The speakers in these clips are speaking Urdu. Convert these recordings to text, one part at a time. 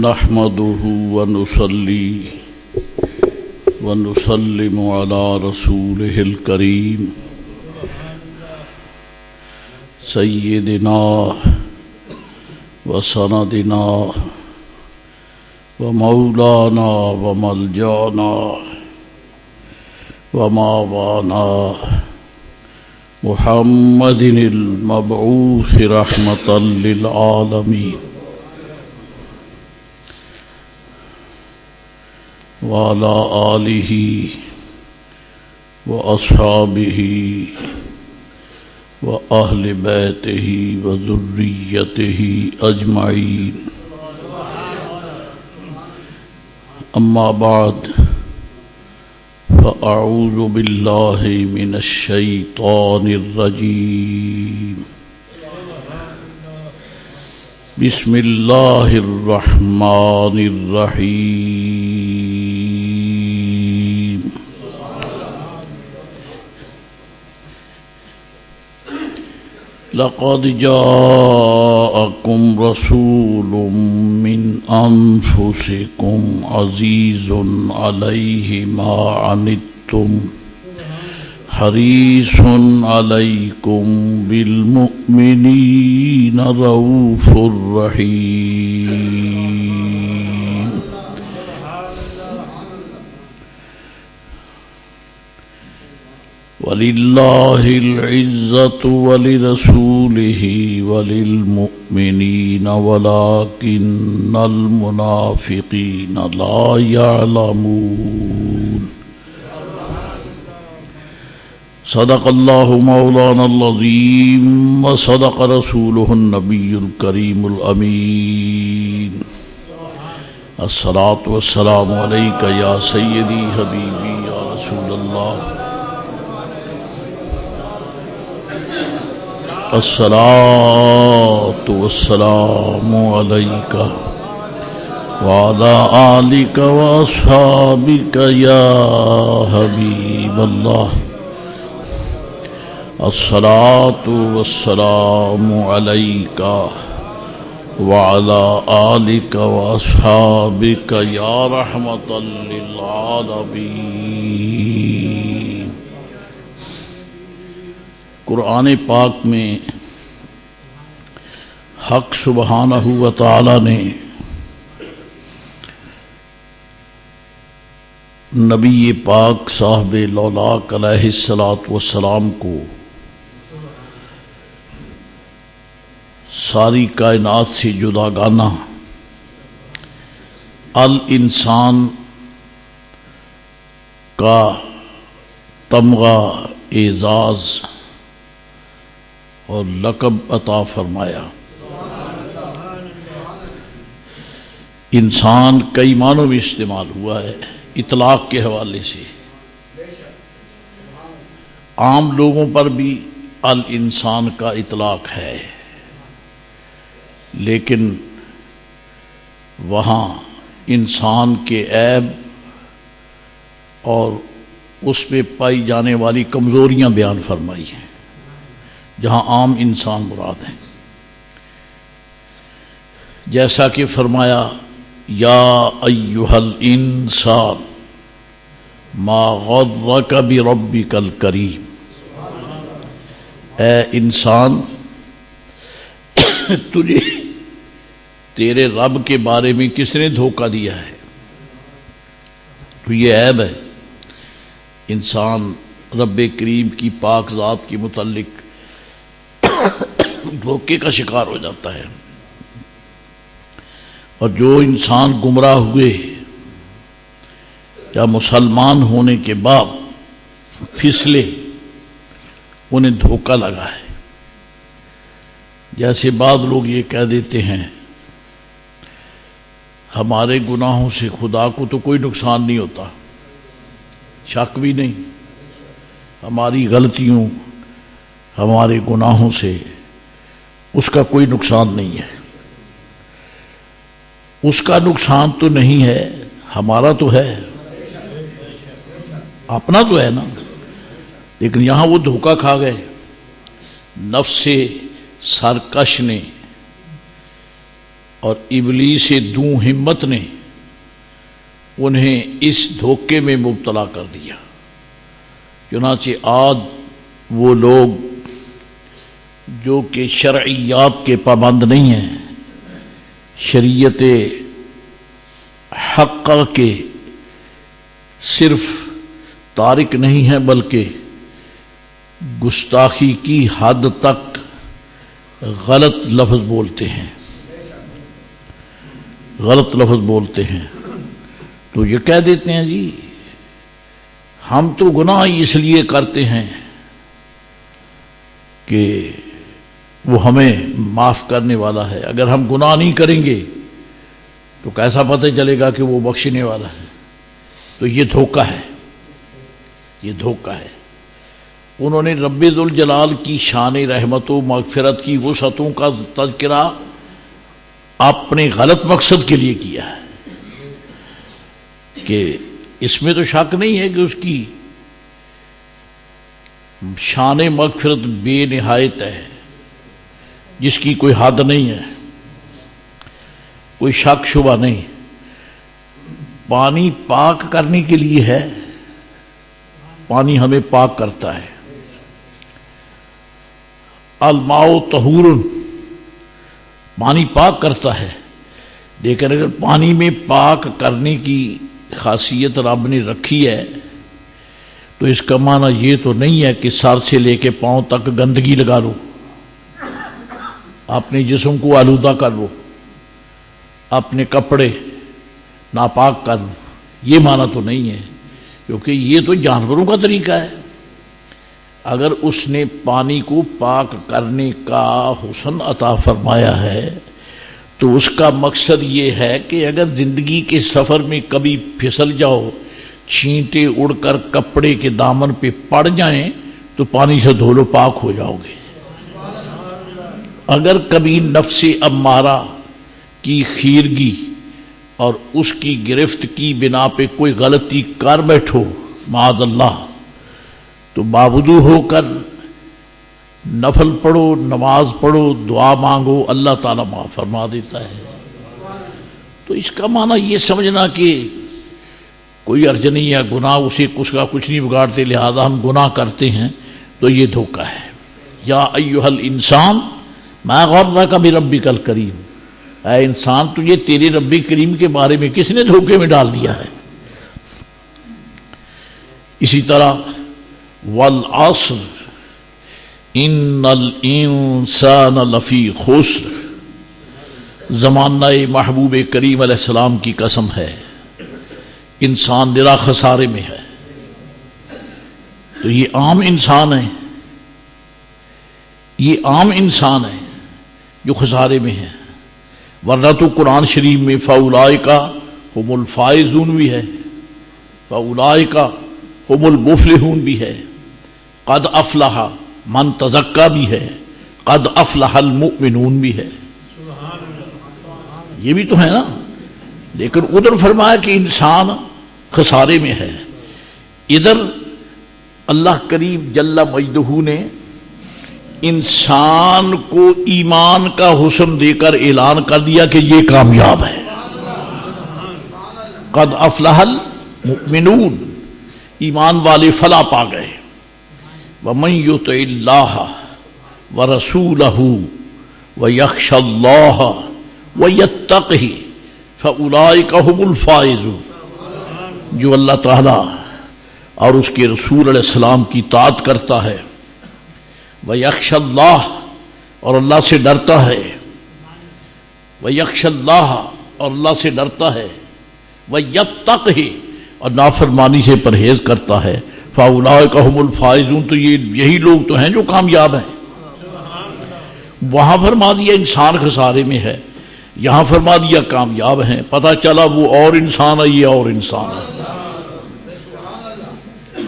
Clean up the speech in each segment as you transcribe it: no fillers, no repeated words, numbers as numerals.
نحمده ونصلي ونسلم على رسوله الكريم سيدنا وسندنا ومولانا وملجانا وماوانا محمد المبعوث رحمة للعالمين وعلى آله وأصحابه وأهل بيته وذريته أجمعين أما بعد فأعوذ بالله من الشيطان الرجيم بسم الله الرحمن الرحيم لقد جاءكم رسول من أنفسكم عزيز عليه ما عنتم حريص عليكم بالمؤمنين رؤوف رحيم ولله العزة ولرسوله وللمؤمنين ولكن المنافقين لا يعلمون صدق الله مولانا العظيم وصدق رسوله النبي الكريم الأمين الصلاة والسلام عليك يا سيدي حبيبي يا رسول الله الصلاة والسلام عليك وعلى آلك وأصحابك يا حبيب الله الصلاة والسلام عليك وعلى آلك وأصحابك يا رحمة للعالمين. قرآن پاک میں حق سبحانہ و تعالی نے نبی پاک صاحب لولاک علیہ السلام کو ساری کائنات سے جداگانہ الانسان کا تمغہ اعزاز اور لقب عطا فرمایا. انسان کئی معنوں میں استعمال ہوا ہے اطلاق کے حوالے سے. عام لوگوں پر بھی الانسان کا اطلاق ہے، لیکن وہاں انسان کے عیب اور اس میں پائی جانے والی کمزوریاں بیان فرمائی ہیں، جہاں عام انسان مراد ہیں. جیسا کہ فرمایا یا ایھا الانسان ما غرک بربک الکریم، اے انسان تجھے تیرے رب کے بارے میں کس نے دھوکہ دیا ہے. تو یہ عیب ہے، انسان رب کریم کی پاک ذات کے متعلق دھوکے کا شکار ہو جاتا ہے. اور جو انسان گمراہ ہوئے یا مسلمان ہونے کے بعد پھسلے، انہیں دھوکہ لگا ہے. جیسے بعض لوگ یہ کہہ دیتے ہیں ہمارے گناہوں سے خدا کو تو کوئی نقصان نہیں ہوتا، شک بھی نہیں. ہماری غلطیوں ہمارے گناہوں سے اس کا کوئی نقصان نہیں ہے. اس کا نقصان تو نہیں ہے، ہمارا تو ہے، اپنا تو ہے نا. لیکن یہاں وہ دھوکہ کھا گئے. نفس سرکش نے اور ابلیس دوں ہمت نے انہیں اس دھوکے میں مبتلا کر دیا۔ چنانچہ آج وہ لوگ جو کہ شرعیات کے پابند نہیں ہیں، شریعت حقہ کے صرف تارک نہیں ہیں، بلکہ گستاخی کی حد تک غلط لفظ بولتے ہیں، غلط لفظ بولتے ہیں، تو یہ کہہ دیتے ہیں جی ہم تو گناہ اس لیے کرتے ہیں کہ وہ ہمیں معاف کرنے والا ہے، اگر ہم گناہ نہیں کریں گے تو کیسا پتہ چلے گا کہ وہ بخشنے والا ہے؟ تو یہ دھوکہ ہے، یہ دھوکہ ہے۔ انہوں نے رب ذوالجلال کی شان رحمت و مغفرت کی وسعتوں کا تذکرہ اپنے غلط مقصد کے لیے کیا ہے، کہ اس میں تو شک نہیں ہے کہ اس کی شان مغفرت بے نہایت ہے، جس کی کوئی حد نہیں ہے، کوئی شک شبہ نہیں۔ پانی پاک کرنے کے لیے ہے، پانی ہمیں پاک کرتا ہے۔ الماء طہور، پانی پاک کرتا ہے، لیکن اگر پانی میں پاک کرنے کی خاصیت رب نے رکھی ہے تو اس کا معنی یہ تو نہیں ہے کہ سر سے لے کے پاؤں تک گندگی لگا لو، اپنے جسم کو آلودہ کر لو، اپنے کپڑے ناپاک کر لو، یہ معنی تو نہیں ہے، کیونکہ یہ تو جانوروں کا طریقہ ہے۔ اگر اس نے پانی کو پاک کرنے کا حسن عطا فرمایا ہے تو اس کا مقصد یہ ہے کہ اگر زندگی کے سفر میں کبھی پھسل جاؤ، چھینٹے اڑ کر کپڑے کے دامن پہ پڑ جائیں تو پانی سے دھو لو، پاک ہو جاؤ گے۔ اگر کبھی نفس امارہ کی خیرگی اور اس کی گرفت کی بنا پہ کوئی غلطی کر بیٹھو معاذ اللہ، تو باوجود ہو کر نفل پڑھو، نماز پڑھو، دعا مانگو، اللہ تعالیٰ معاف فرما دیتا ہے۔ تو اس کا معنی یہ سمجھنا کہ کوئی حرج نہیں ہے، گناہ اسے اس کا کچھ نہیں بگاڑتے، لہذا ہم گناہ کرتے ہیں، تو یہ دھوکہ ہے۔ یا ایھا الانسان ما غرک بربک الکریم، اے انسان تجھے تیرے رب کریم کے بارے میں کس نے دھوکے میں ڈال دیا ہے؟ اسی طرح والعصر ان الانسان لفی خسر، زمانہ محبوب کریم علیہ السلام کی قسم ہے، انسان نرا خسارے میں ہے۔ تو یہ عام انسان ہے، یہ عام انسان ہے جو خسارے میں ہے، ورنہ تو قرآن شریف میں فاولئک ھم الفائزون بھی ہے، فاولئک ھم المفلحون بھی ہے، قد افلح من تزکا بھی ہے، قد افلح المؤمنون بھی ہے، یہ بھی تو ہے نا۔ لیکن ادھر فرمایا کہ انسان خسارے میں ہے، ادھر اللہ کریم جل مجدہ نے انسان کو ایمان کا حسن دے کر اعلان کر دیا کہ یہ کامیاب ہے، قد افلح المؤمنون، ایمان والے فلاح پا گئے۔ وَمَن يُطِعِ اللَّهَ وَرَسُولَهُ وَيَخْشَ اللَّهَ وَيَتَّقْهِ فَأُولَئِكَ هُمُ الْفَائِزُونَ، جو اللہ تعالیٰ اور اس کے رسول علیہ السلام کی اطاعت کرتا ہے، وَيَخْشَ اللَّهَ اور اللہ سے ڈرتا ہے، وَيَخْشَ اللَّهَ اور اللہ سے ڈرتا ہے، وَيَتَّقْهِ اور نافرمانی سے پرہیز کرتا ہے، فَأُولَئِكَ هُمُ الْفَائِزُونَ تو یہی لوگ تو ہیں جو کامیاب ہیں۔ وہاں فرما دیا انسان خسارے میں ہے، یہاں فرما دیا کامیاب ہیں، پتہ چلا وہ اور انسان ہے، یہ اور انسان ہے،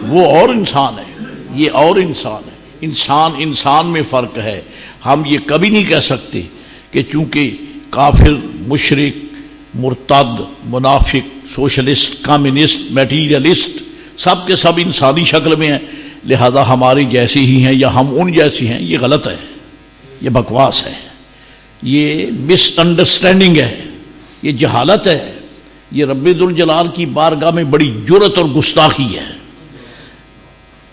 وہ اور انسان ہے، یہ اور انسان ہے۔ انسان انسان میں فرق ہے۔ ہم یہ کبھی نہیں کہہ سکتے کہ چونکہ کافر، مشرک، مرتد، منافق، سوشلسٹ، کمیونسٹ، میٹیریلسٹ سب کے سب انسانی شکل میں ہیں، لہذا ہمارے جیسے ہی ہیں یا ہم ان جیسے ہیں، یہ غلط ہے، یہ بکواس ہے۔ یہ مس انڈرسٹینڈنگ ہے، یہ جہالت ہے، یہ رب ذوالجلال کی بارگاہ میں بڑی جرأت اور گستاخی ہے۔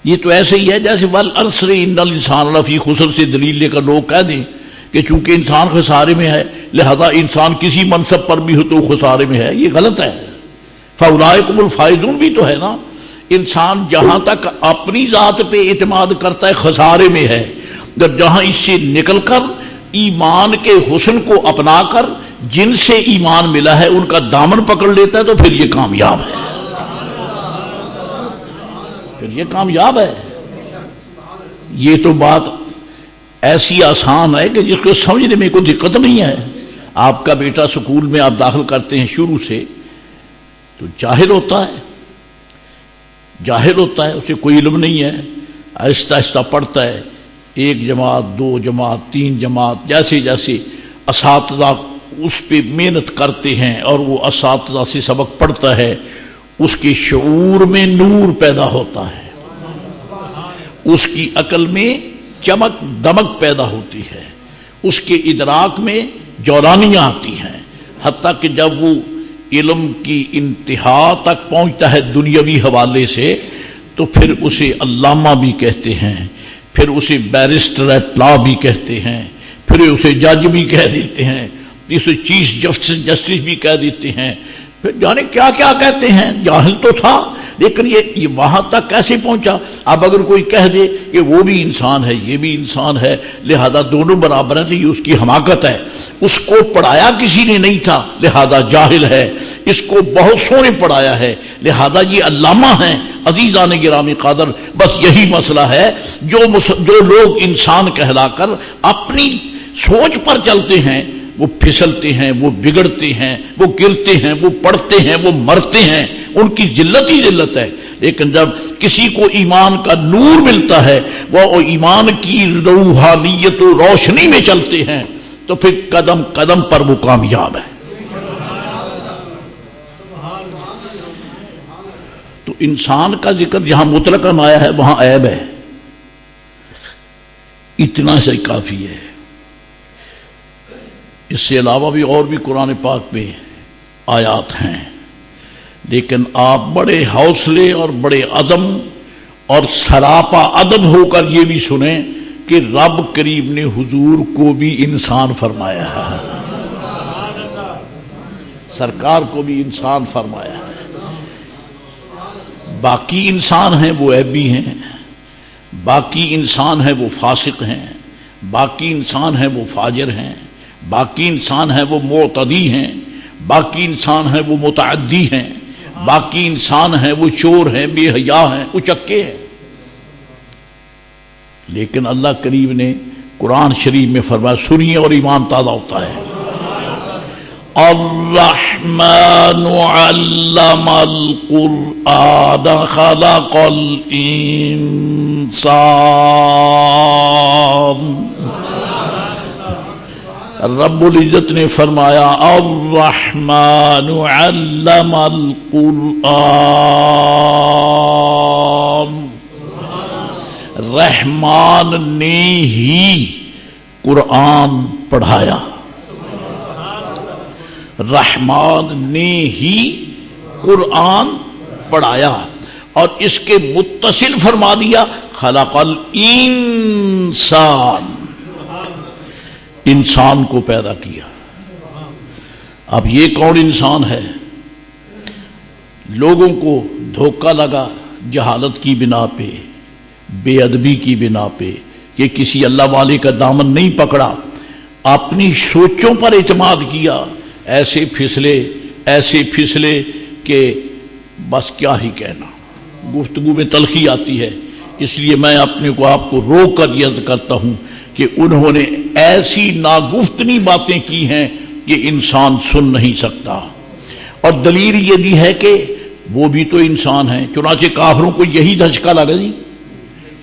یہ تو ایسے ہی ہے جیسے والعصر ان الانسان لفی خسر سے دلیل لے کر لوگ کہہ دیں کہ چونکہ انسان خسارے میں ہے لہذا انسان کسی منصب پر بھی ہو تو خسارے میں ہے۔ یہ غلط ہے۔ فاولئک هم الفائزون بھی تو ہے نا، انسان جہاں تک اپنی ذات پہ اعتماد کرتا ہے خسارے میں ہے، جہاں اس سے نکل کر ایمان کے حسن کو اپنا کر جن سے ایمان ملا ہے ان کا دامن پکڑ لیتا ہے تو پھر یہ کامیاب ہے، پھر یہ کامیاب ہے۔ یہ تو بات ایسی آسان ہے کہ جس کو سمجھنے میں کوئی دقت نہیں ہے۔ آپ کا بیٹا سکول میں آپ داخل کرتے ہیں شروع سے تو جاہل ہوتا ہے، اسے کوئی علم نہیں ہے، آہستہ آہستہ پڑھتا ہے، 1 جماعت 2 جماعت 3 جماعت، جیسے جیسے اساتذہ اس پہ محنت کرتے ہیں اور وہ اساتذہ سے سبق پڑھتا ہے، اس کے شعور میں نور پیدا ہوتا ہے، اس کی عقل میں چمک دمک پیدا ہوتی ہے، اس کے ادراک میں جولانیاں آتی ہیں، حتیٰ کہ جب وہ علم کی انتہا تک پہنچتا ہے دنیاوی حوالے سے تو پھر اسے علامہ بھی کہتے ہیں، پھر اسے بیرسٹر ایٹ لا بھی کہتے ہیں، پھر اسے جج بھی کہہ دیتے ہیں، اسے چیف جسٹس بھی کہہ دیتے ہیں، پھر جانے کیا کیا کہتے ہیں۔ جاہل تو تھا لیکن یہ وہاں تک کیسے پہنچا؟ اب اگر کوئی کہہ دے کہ وہ بھی انسان ہے یہ بھی انسان ہے لہذا دونوں برابر ہیں تو یہ اس کی حماقت ہے۔ اس کو پڑھایا کسی نے نہیں تھا لہذا جاہل ہے، اس کو بہت سو نے پڑھایا ہے لہذا یہ علامہ ہیں۔ عزیزان گرامی قادر، بس یہی مسئلہ ہے، جو لوگ انسان کہلا کر اپنی سوچ پر چلتے ہیں وہ پھسلتے ہیں، وہ بگڑتے ہیں، وہ گرتے ہیں، وہ پڑھتے ہیں، وہ مرتے ہیں، ان کی ذلت ہی ذلت ہے۔ لیکن جب کسی کو ایمان کا نور ملتا ہے، وہ ایمان کی روحانیت و روشنی میں چلتے ہیں تو پھر قدم قدم پر وہ کامیاب ہے۔ تو انسان کا ذکر جہاں مطلقاً آیا ہے وہاں عیب ہے، اتنا سے کافی ہے۔ اس سے علاوہ بھی اور بھی قرآن پاک میں آیات ہیں، لیکن آپ بڑے حوصلے اور بڑے عزم اور سراپا ادب ہو کر یہ بھی سنیں کہ رب کریم نے حضور کو بھی انسان فرمایا ہے، سرکار کو بھی انسان فرمایا ہے۔ باقی انسان ہیں وہ عیبی ہیں، باقی انسان ہیں وہ فاسق ہیں، باقی انسان ہیں وہ فاجر ہیں، باقی انسان ہیں وہ معتدی ہیں، باقی انسان ہیں وہ متعدی ہیں، باقی انسان ہیں وہ چور ہیں، بے حیا ہیں، اچکے ہیں۔ لیکن اللہ کریم نے قرآن شریف میں فرمایا، سنیے اور ایمان تازہ ہوتا ہے، الرحمن علم القرآن خلق الانسان، رب العزت نے فرمایا الرحمن علم القرآن، رحمان نے ہی قرآن پڑھایا، رحمان نے ہی قرآن پڑھایا، اور اس کے متصل فرما دیا خلق الانسان، انسان کو پیدا کیا۔ اب یہ کون انسان ہے؟ لوگوں کو دھوکہ لگا جہالت کی بنا پہ، بے ادبی کی بنا پہ، کہ کسی اللہ والے کا دامن نہیں پکڑا، اپنی سوچوں پر اعتماد کیا، ایسے پھسلے کہ بس کیا ہی کہنا، گفتگو میں تلخی آتی ہے۔ اس لیے میں اپنے کو آپ کو روک کر عرض کرتا ہوں کہ انہوں نے ایسی ناگفتنی باتیں کی ہیں کہ انسان سن نہیں سکتا، اور دلیل یہ بھی ہے کہ وہ بھی تو انسان ہیں۔ چنانچہ کافروں کو یہی دھچکا لگا جی،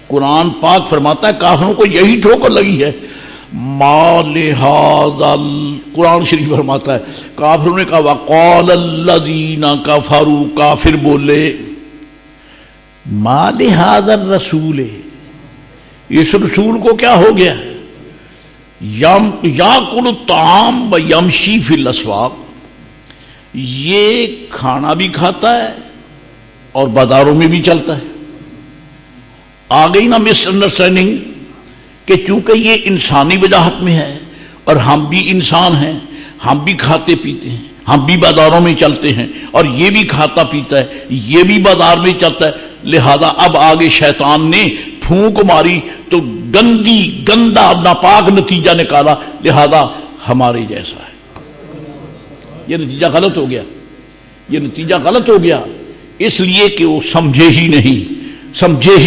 قرآن پاک فرماتا ہے کافروں کو یہی ٹھوکر لگی ہے، ما لہذا، قرآن شریف فرماتا ہے کافروں نے کہا وقال الذین کفروا، کافر بولے ما لہذا الرسول، اس رسول کو کیا ہو گیا؟ یاکل الطعام و یمشی فی الاسواق، یہ کھانا بھی کھاتا ہے اور بازاروں میں بھی چلتا ہے۔ آ گئی نا مس انڈرسٹینڈنگ کہ چونکہ یہ انسانی وجاہت میں ہے اور ہم بھی انسان ہیں، ہم بھی کھاتے پیتے ہیں، ہم بھی بازاروں میں چلتے ہیں، اور یہ بھی کھاتا پیتا ہے، یہ بھی بازار میں چلتا ہے، لہذا اب آگے شیطان نے پھونک ماری تو گندا ناپاک نتیجہ نکالا، لہذا ہمارے جیسا ہے۔ یہ نتیجہ غلط ہو گیا، یہ نتیجہ غلط ہو گیا، اس لیے کہ وہ سمجھے ہی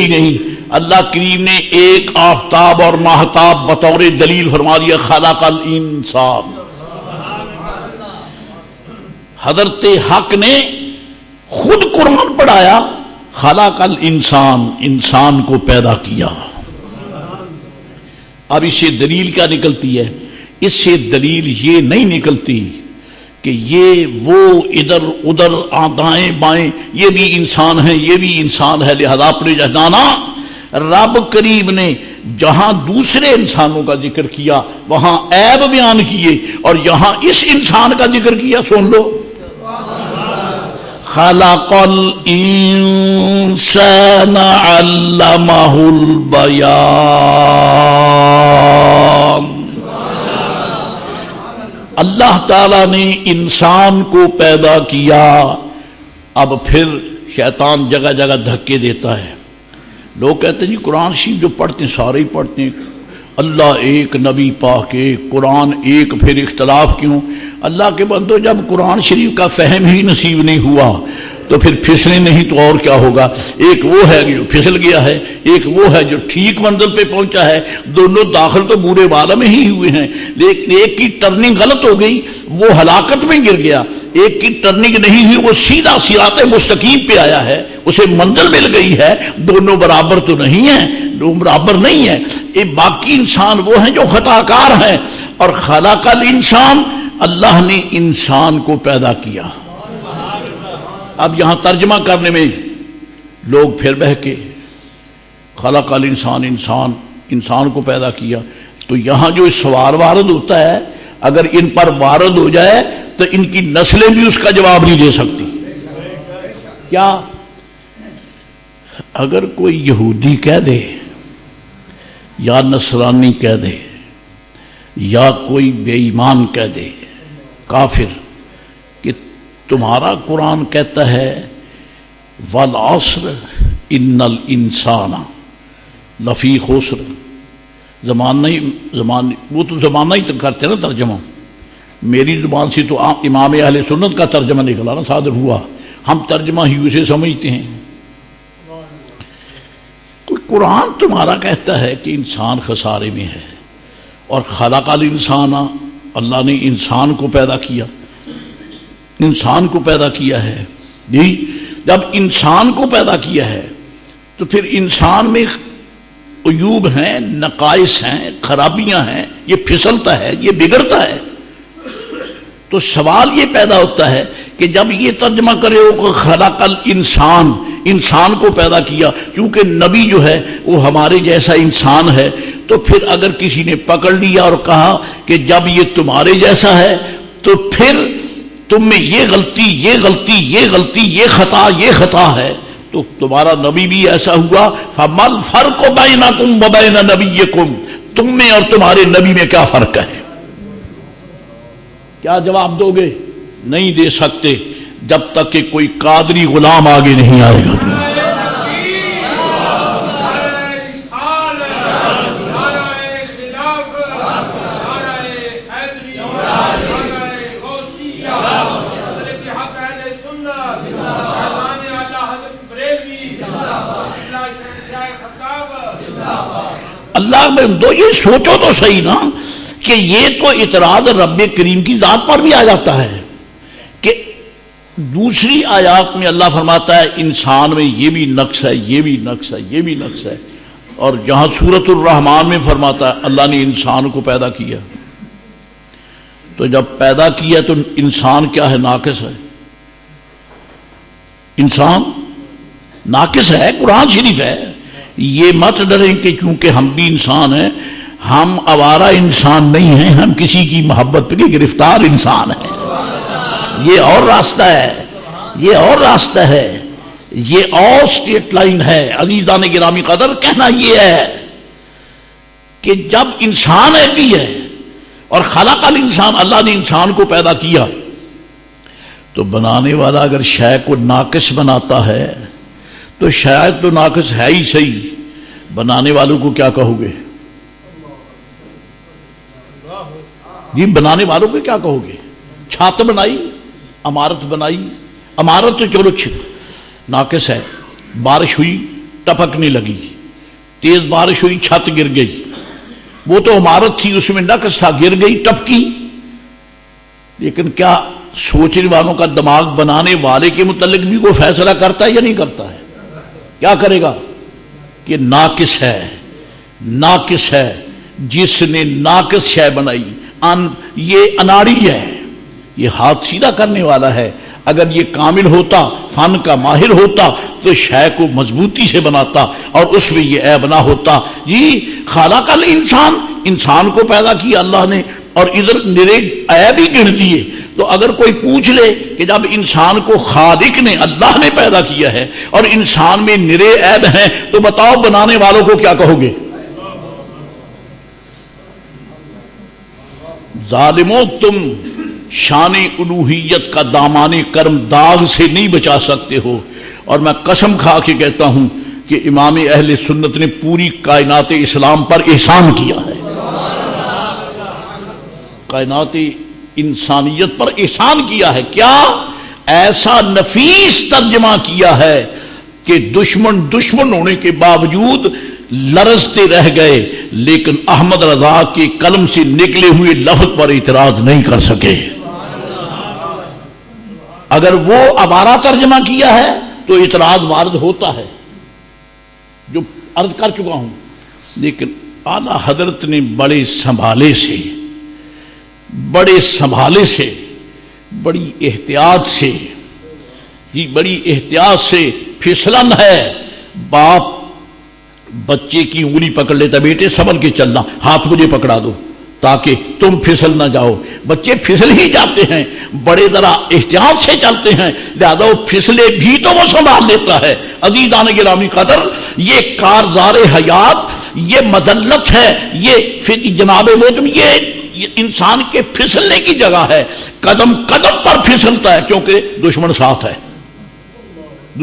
نہیں۔ اللہ کریم نے ایک آفتاب اور ماہتاب بطور دلیل فرما دیا، خلق الانسان۔ حضرت حق نے خود قرآن پڑھایا، خلق الانسان، انسان کو پیدا کیا۔ اب اس سے دلیل کیا نکلتی ہے؟ اس سے دلیل یہ نہیں نکلتی کہ یہ وہ ادھر ادھر دائیں بائیں یہ بھی انسان ہے، یہ بھی انسان ہے، لہذا اپنے جہانا رب کریم نے جہاں دوسرے انسانوں کا ذکر کیا وہاں عیب بیان کیے، اور یہاں اس انسان کا ذکر کیا، سن لو، خلق الانسان علمہ البیان۔ اللہ تعالیٰ نے انسان کو پیدا کیا۔ اب پھر شیطان جگہ جگہ دھکے دیتا ہے۔ لوگ کہتے ہیں جی قرآن شریف جو پڑھتے ہیں سارے ہی پڑھتے ہیں، اللہ ایک، نبی پاک ایک، قرآن ایک، پھر اختلاف کیوں؟ اللہ کے بندو، جب قرآن شریف کا فہم ہی نصیب نہیں ہوا تو پھر پھسلے نہیں تو اور کیا ہوگا؟ ایک وہ ہے جو پھسل گیا ہے، ایک وہ ہے جو ٹھیک منزل پہ پہنچا ہے، دونوں داخل تو برے والے میں ہی ہوئے ہیں، لیکن ایک کی ٹرننگ غلط ہو گئی، وہ ہلاکت میں گر گیا، ایک کی ٹرننگ نہیں ہوئی، وہ سیدھا صراط مستقیم پہ آیا ہے، اسے منزل مل گئی ہے۔ دونوں برابر تو نہیں ہیں، برابر نہیں ہے۔ باقی انسان وہ ہیں جو خطا کار ہیں، اور خلق الانسان، اللہ نے انسان کو پیدا کیا۔ اب یہاں ترجمہ کرنے میں لوگ پھر بہکے، خلق الانسان، انسان کو پیدا کیا، تو یہاں جو سوال وارد ہوتا ہے اگر ان پر وارد ہو جائے تو ان کی نسلیں بھی اس کا جواب نہیں دے سکتی۔ کیا اگر کوئی یہودی کہہ دے یا نصرانی کہہ دے یا کوئی بے ایمان کہہ دے، کافر، کہ تمہارا قرآن کہتا ہے والعصر ان الانسان لفی خسر، وہ تو زمانہ ہی کرتے نا ترجمہ، میری زبان سے تو امام اہل سنت کا ترجمہ نکلا نا، صادر ہوا، ہم ترجمہ ہی اسے سمجھتے ہیں۔ قرآن تمہارا کہتا ہے کہ انسان خسارے میں ہے، اور خلق الانسان، اللہ نے انسان کو پیدا کیا، انسان کو پیدا کیا ہے۔ جی جب انسان کو پیدا کیا ہے تو پھر انسان میں عیوب ہیں، نقائص ہیں، خرابیاں ہیں، یہ پھسلتا ہے، یہ بگڑتا ہے۔ تو سوال یہ پیدا ہوتا ہے کہ جب یہ ترجمہ کرے ہو کہ خلق الانسان، انسان کو پیدا کیا، چونکہ نبی جو ہے وہ ہمارے جیسا انسان ہے، تو پھر اگر کسی نے پکڑ لیا اور کہا کہ جب یہ تمہارے جیسا ہے تو پھر تم میں یہ غلطی، یہ غلطی، یہ غلطی، یہ خطا ہے، تو تمہارا نبی بھی ایسا ہوا، فَمَا الْفَرْقُ بَيْنَكُمْ وَبَيْنَ نَبِيِّكُمْ، تم میں اور تمہارے نبی میں کیا فرق ہے؟ کیا جواب دو گے؟ نہیں دے سکتے جب تک کہ کوئی قادری غلام آگے نہیں آئے گا۔ اللہ میں دو یہ سوچو تو صحیح نا کہ یہ تو اعتراض رب کریم کی ذات پر بھی آ جاتا ہے کہ دوسری آیات میں اللہ فرماتا ہے انسان میں یہ بھی نقص ہے، یہ بھی نقص ہے، یہ بھی نقص ہے، اور جہاں سورۃ الرحمن میں فرماتا ہے اللہ نے انسان کو پیدا کیا، تو جب پیدا کیا تو انسان کیا ہے؟ ناقص ہے، انسان ناقص ہے، قرآن شریف ہے۔ یہ مت ڈریں کہ چونکہ ہم بھی انسان ہیں، ہم آوارہ انسان نہیں ہیں، ہم کسی کی محبت پہ گرفتار انسان ہیں۔ یہ اور راستہ ہے، یہ اور راستہ ہے، یہ اور سٹیٹ لائن ہے۔ عزیزان گرامی قدر، کہنا یہ ہے کہ جب انسان ایبی ہے اور خلق الانسان، اللہ نے انسان کو پیدا کیا، تو بنانے والا اگر شے کو ناقص بناتا ہے تو شاید تو ناقص ہے ہی صحیح، بنانے والوں کو کیا کہو گے؟ جی بنانے والوں کو کیا کہو گے؟ چھت بنائی، عمارت بنائی، عمارت تو چلو ناقص ہے، بارش ہوئی ٹپکنے لگی، تیز بارش ہوئی چھت گر گئی، وہ تو عمارت تھی، اس میں نقص تھا، گر گئی ٹپکی۔ لیکن کیا سوچنے والوں کا دماغ بنانے والے کے متعلق بھی کوئی فیصلہ کرتا ہے یا نہیں کرتا ہے؟ کیا کرے گا کہ ناقص ہے، ناقص ہے، جس نے ناقص شے بنائی، یہ اناڑی ہے، یہ ہاتھ سیدھا کرنے والا ہے، اگر یہ کامل ہوتا، فن کا ماہر ہوتا تو شے کو مضبوطی سے بناتا اور اس میں یہ عیب نہ ہوتا۔ جی خالق الانسان، انسان کو پیدا کیا اللہ نے، اور ادھر نرے عیب ہی گن دیے۔ تو اگر کوئی پوچھ لے کہ جب انسان کو خالق نے، اللہ نے پیدا کیا ہے اور انسان میں نرے عیب ہیں، تو بتاؤ بنانے والوں کو کیا کہو گے؟ ظالموں، تم شان الوہیت کا دامان کرم داغ سے نہیں بچا سکتے ہو، اور میں قسم کھا کے کہتا ہوں کہ امام اہل سنت نے پوری کائنات اسلام پر احسان کیا ہے، کائنات انسانیت پر احسان کیا ہے۔ کیا؟ ایسا نفیس ترجمہ کیا ہے کہ دشمن ہونے کے باوجود لرزتے رہ گئے، لیکن احمد رضا کے قلم سے نکلے ہوئے لفظ پر اعتراض نہیں کر سکے۔ اگر وہ آوارہ ترجمہ کیا ہے تو اعتراض وارد ہوتا ہے، جو عرض کر چکا ہوں۔ لیکن اعلیٰ حضرت نے بڑے سنبھالے سے، بڑی احتیاط سے، یہ بڑی احتیاط سے، پھسلن ہے، باپ بچے کی انگلی پکڑ لیتا، بیٹے سنبھل کے چلنا، ہاتھ مجھے پکڑا دو تاکہ تم پھسل نہ جاؤ۔ بچے پھسل ہی جاتے ہیں، بڑے ذرا احتیاط سے چلتے ہیں، لہذا وہ پھسلے بھی تو وہ سنبھال لیتا ہے۔ عزیزان گرامی قدر، یہ کارزار حیات، یہ مذلت ہے، یہ جناب محترم، یہ انسان کے پھسلنے کی جگہ ہے، قدم قدم پر پھسلتا ہے، کیونکہ دشمن ساتھ ہے،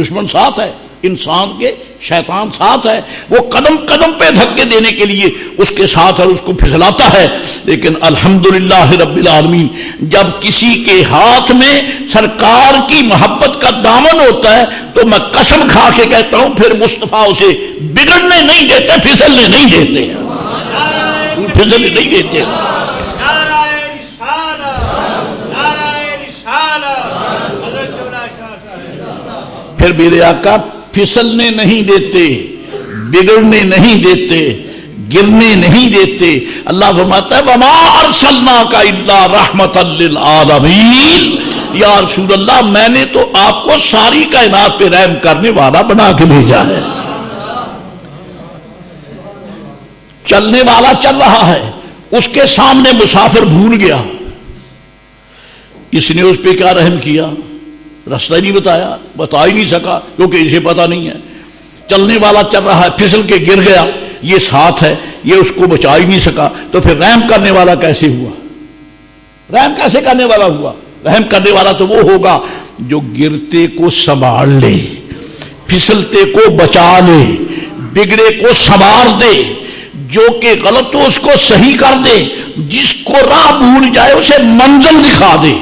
دشمن ساتھ ہے، انسان کے شیطان ساتھ ہے، وہ قدم قدم پہ دھکے دینے کے لیے اس کے ساتھ اور اس کو پھسلاتا ہے۔ لیکن الحمدللہ رب العالمین، جب کسی کے ہاتھ میں سرکار کی محبت کا دامن ہوتا ہے تو میں قسم کھا کے کہتا ہوں پھر مصطفیٰ اسے بگڑنے نہیں دیتے، پھسلنے نہیں دیتے، پھسلنے نہیں دیتے۔ پھر میرے آقا پھسلنے نہیں دیتے، بگڑنے نہیں دیتے، گرنے نہیں دیتے۔ اللہ فرماتا ہے وَمَا أَرْسَلْنَاكَ إِلَّا رَحْمَةً لِلْعَالَمِينَ، یا رسول اللہ میں نے تو آپ کو ساری کائنات پہ رحم کرنے والا بنا کے بھیجا ہے۔ چلنے والا چل رہا ہے، اس کے سامنے مسافر بھول گیا، اس نے اس پہ کیا رحم کیا؟ راستہ نہیں بتایا، بتا ہی نہیں سکا، کیونکہ اسے پتا نہیں ہے۔ چلنے والا چل رہا ہے، پھسل کے گر گیا، یہ ساتھ ہے، یہ اس کو بچا ہی نہیں سکا، تو پھر رحم کرنے والا کیسے ہوا؟ رحم کیسے کرنے والا ہوا؟ رحم کرنے والا تو وہ ہوگا جو گرتے کو سنبھال لے، پھسلتے کو بچا لے، بگڑے کو سنوار دے، جو کہ غلط ہو اس کو صحیح کر دے، جس کو راہ بھول جائے اسے منزل دکھا دے۔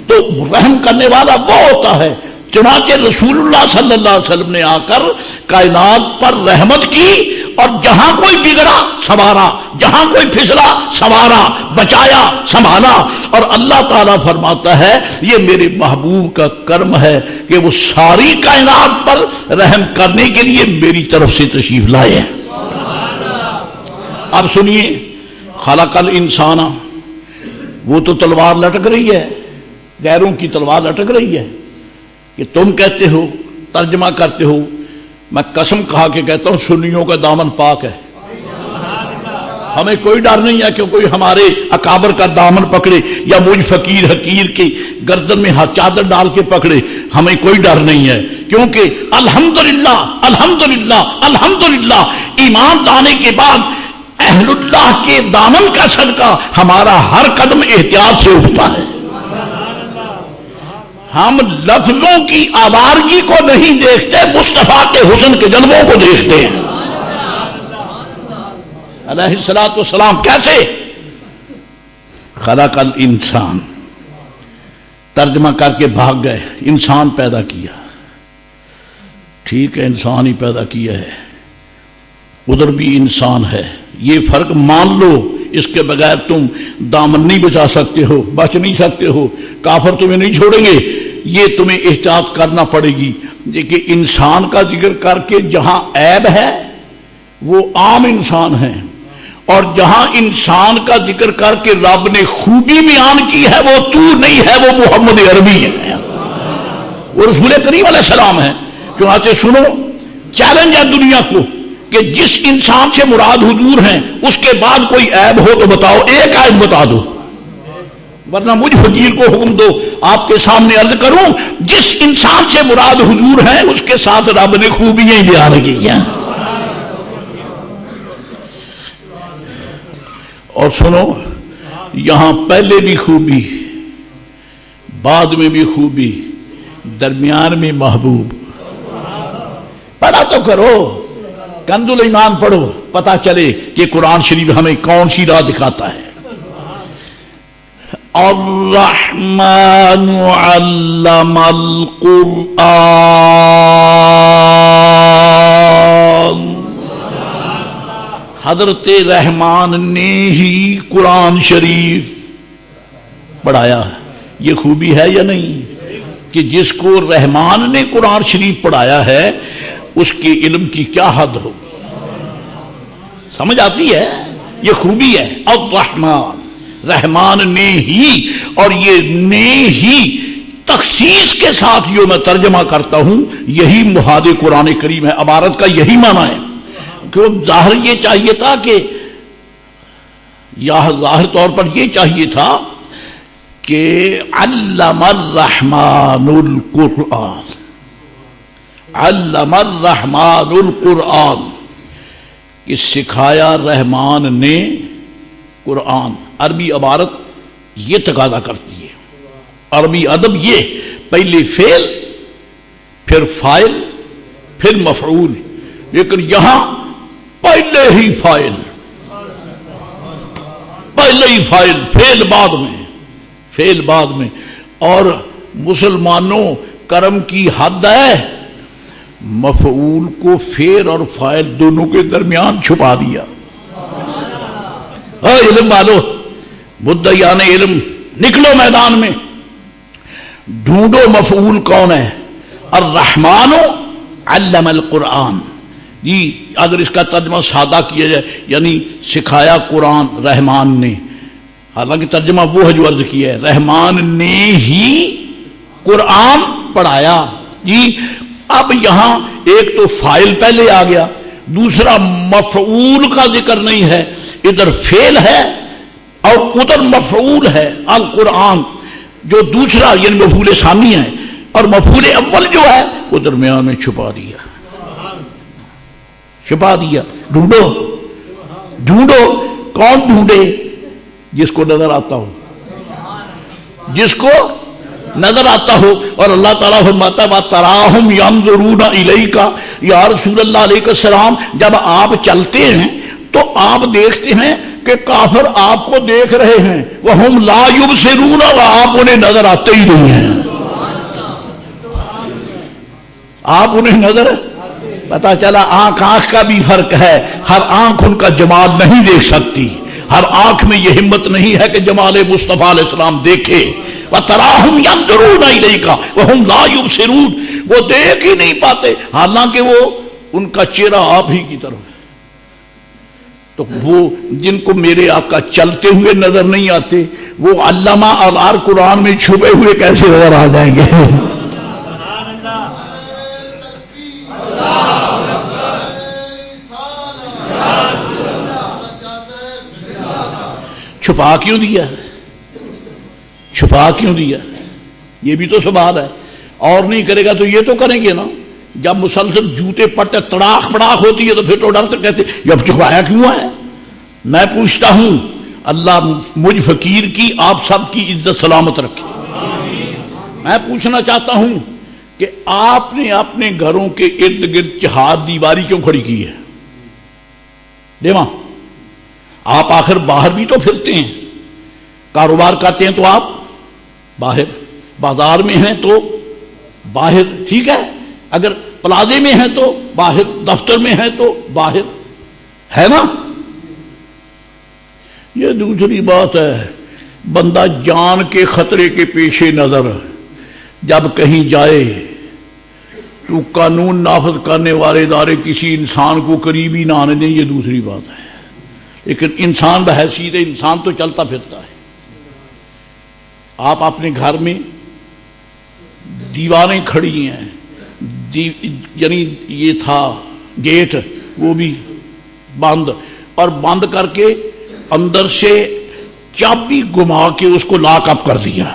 تو رحم کرنے والا وہ ہوتا ہے۔ چنانچہ رسول اللہ صلی اللہ علیہ وسلم نے آ کر کائنات پر رحمت کی، اور جہاں کوئی بگڑا سنوارا، جہاں کوئی پھسلا سنوارا، بچایا، سنبھالا۔ اور اللہ تعالیٰ فرماتا ہے یہ میرے محبوب کا کرم ہے کہ وہ ساری کائنات پر رحم کرنے کے لیے میری طرف سے تشریف لائے ہیں۔ اب سنیے، خلق الانسان، وہ تو تلوار لٹک رہی ہے، غیروں کی تلوار لٹک رہی ہے کہ تم کہتے ہو، ترجمہ کرتے ہو، میں قسم کھا کے کہتا ہوں سنیوں کا دامن پاک ہے، ہمیں کوئی ڈر نہیں ہے کہ کوئی ہمارے اکابر کا دامن پکڑے یا مجھ فقیر حقیر کی گردن میں چادر ڈال کے پکڑے، ہمیں کوئی ڈر نہیں ہے، کیونکہ الحمدللہ الحمدللہ الحمدللہ ایمان لانے کے بعد اہل اللہ کے دامن کا صدقہ ہمارا ہر قدم احتیاط سے اٹھتا ہے۔ ہم لفظوں کی آوارگی کو نہیں دیکھتے، مصطفیٰ کے حسن کے جلووں کو دیکھتے ہیں۔ علیہ الصلوۃ والسلام کیسے؟ خلق الانسان، ترجمہ کر کے بھاگ گئے، انسان پیدا کیا، ٹھیک ہے انسان ہی پیدا کیا ہے، ادھر بھی انسان ہے، یہ فرق مان لو، اس کے بغیر تم دامن نہیں بچا سکتے ہو، بچ نہیں سکتے ہو، کافر تمہیں نہیں چھوڑیں گے، یہ تمہیں احتیاط کرنا پڑے گی۔ دیکھیں انسان کا ذکر کر کے جہاں عیب ہے وہ عام انسان ہے، اور جہاں انسان کا ذکر کر کے رب نے خوبی بیان کی ہے وہ تو نہیں ہے، وہ محمد عربی ہے، وہ رسول کریم علیہ السلام ہے۔ چنانچہ سنو، چیلنج ہے دنیا کو کہ جس انسان سے مراد حضور ہیں اس کے بعد کوئی عیب ہو تو بتاؤ، ایک عیب بتا دو، ورنہ مجھ فقیر کو حکم دو آپ کے سامنے عرض کروں جس انسان سے مراد حضور ہیں اس کے ساتھ رب نے خوبیاں بیان کی ہیں۔ اور سنو، یہاں پہلے بھی خوبی، بعد میں بھی خوبی، درمیان میں محبوب۔ پڑھا تو کرو، کنز الایمان پڑھو، پتا چلے کہ قرآن شریف ہمیں کون سی راہ دکھاتا ہے۔ الرحمن علم القرآن، حضرت رحمان نے ہی قرآن شریف پڑھایا۔ یہ خوبی ہے یا نہیں کہ جس کو رحمان نے قرآن شریف پڑھایا ہے اس کے علم کی کیا حد ہو؟ سمجھ آتی ہے؟ یہ خوبی ہے۔ الرحمن، رحمان نے ہی، اور یہ نے ہی تخصیص کے ساتھ جو میں ترجمہ کرتا ہوں یہی محاد قرآن کریم ہے، عبارت کا یہی معنی ہے۔ کیوں ظاہر یہ چاہیے تھا کہ ظاہر طور پر یہ چاہیے تھا کہ علم الرحمن القرآن، علم الرحمن القرآن، کہ سکھایا رحمان نے قرآن۔ عربی عبارت یہ تقاضا کرتی ہے، عربی ادب یہ پہلے فعل پھر فاعل پھر مفعول، لیکن یہاں پہلے ہی فاعل، پہلے ہی فاعل، فعل بعد میں، فعل بعد میں۔ اور مسلمانوں کرم کی حد ہے، مفعول کو فعل اور فاعل دونوں کے درمیان چھپا دیا۔ علم والو، مدعیان علم، نکلو میدان میں، ڈھونڈو مفعول کون ہے۔ الرحمن علم القرآن، جی اگر اس کا ترجمہ سادہ کیا جائے یعنی سکھایا قرآن رحمان نے، حالانکہ ترجمہ وہ ہے جو عرض کیا ہے، رحمان نے ہی قرآن پڑھایا۔ جی اب یہاں ایک تو فاعل پہلے آ گیا، دوسرا مفعول کا ذکر نہیں ہے، ادھر فعل ہے اور ادھر مفعول ہے۔ القرآن جو دوسرا یعنی مفعول ثانی ہے، اور مفعول اول جو ہے وہ درمیان میں چھپا دیا، چھپا دیا۔ ڈھونڈو ڈھونڈو، کون ڈھونڈے؟ جس کو نظر آتا ہو، جس کو نظر آتا ہو۔ اور اللہ تعالیٰ فرماتا ہے وَتَرَاهُمْ يَنظُرُونَ إِلَيْكَ، یا رسول اللہ علیہ السلام جب آپ چلتے ہیں تو آپ دیکھتے ہیں کہ کافر آپ کو دیکھ رہے ہیں، وَهُمْ لَا يُبْصِرُونَ، اور آپ انہیں نظر آتے ہی نہیں ہیں، آپ انہیں نظر۔ پتا چلا آنکھ کا بھی فرق ہے، ہر آنکھ ان کا جمال نہیں دیکھ سکتی، ہر آنکھ میں یہ ہمت نہیں ہے کہ جمال مصطفیٰ علیہ السلام دیکھے۔ وَتَرَاهُمْ يَنظُرُونَ إِلَيْكَ وَهُمْ لَا يُبْصِرُونَ، وہ دیکھ ہی نہیں پاتے حالانکہ وہ ان کا چہرہ آپ ہی کی طرف ہے۔ تو وہ جن کو میرے آقا چلتے ہوئے نظر نہیں آتے وہ علامہ اور قرآن میں چھپے ہوئے کیسے نظر آ جائیں گے؟ چھپا کیوں دیا؟ چھپا کیوں دیا؟ یہ بھی تو سوال ہے. اور نہیں کرے گا تو یہ تو کریں گے نا. جب مسلسل جوتے پڑتے تڑاخ پڑاخ ہوتی ہے تو پھر تو ڈر سے کہتے اب چھپایا کیوں ہے؟ میں پوچھتا ہوں اللہ مجھ فقیر کی آپ سب کی عزت سلامت رکھے. میں پوچھنا چاہتا ہوں کہ آپ نے اپنے گھروں کے ارد گرد چہار دیواری کیوں کھڑی کی ہے؟ دیواں آپ آخر باہر بھی تو پھرتے ہیں, کاروبار کرتے ہیں تو آپ باہر, بازار میں ہیں تو باہر, ٹھیک ہے, اگر پلازے میں ہیں تو باہر, دفتر میں ہیں تو باہر, ہے نا. یہ دوسری بات ہے, بندہ جان کے خطرے کے پیش نظر جب کہیں جائے تو قانون نافذ کرنے والے ادارے کسی انسان کو قریب ہی نہ آنے دیں, یہ دوسری بات ہے. لیکن انسان بحیثیت انسان تو چلتا پھرتا ہے. آپ اپنے گھر میں دیواریں کھڑی ہیں, یعنی یہ تھا گیٹ وہ بھی بند, اور بند کر کے اندر سے چابی گما کے اس کو لاک اپ کر دیا.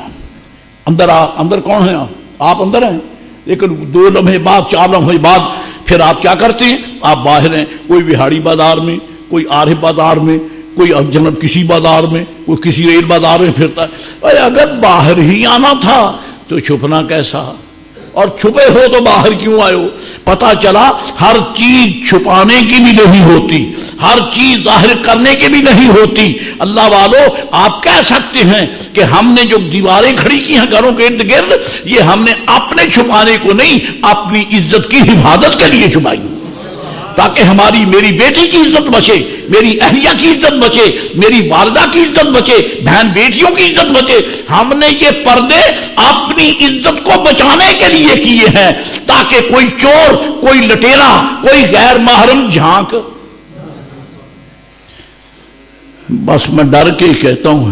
اندر کون ہے؟ آپ اندر ہیں, لیکن 2 لمحے بعد 4 لمحے بعد پھر آپ کیا کرتے ہیں؟ آپ باہر ہیں. کوئی بہاڑی بازار میں, کوئی عارف بازار میں, کوئی جناب کسی بازار میں, کوئی کسی ریل بازار میں پھرتا ہے. اگر باہر ہی آنا تھا تو چھپنا کیسا؟ اور چھپے ہو تو باہر کیوں آئے ہو؟ پتا چلا ہر چیز چھپانے کی بھی نہیں ہوتی, ہر چیز ظاہر کرنے کی بھی نہیں ہوتی. اللہ والو آپ کہہ سکتے ہیں کہ ہم نے جو دیواریں کھڑی کی ہیں گھروں کے ارد گرد, یہ ہم نے اپنے چھپانے کو نہیں, اپنی عزت کی حفاظت کے لیے چھپائی, تاکہ ہماری میری بیٹی کی عزت بچے, میری اہلیہ کی عزت بچے, میری والدہ کی عزت بچے, بہن بیٹیوں کی عزت بچے. ہم نے یہ پردے اپنی عزت کو بچانے کے لیے کیے ہیں, تاکہ کوئی چور, کوئی لٹیرا, کوئی غیر محرم جھانک. بس میں ڈر کے کہتا ہوں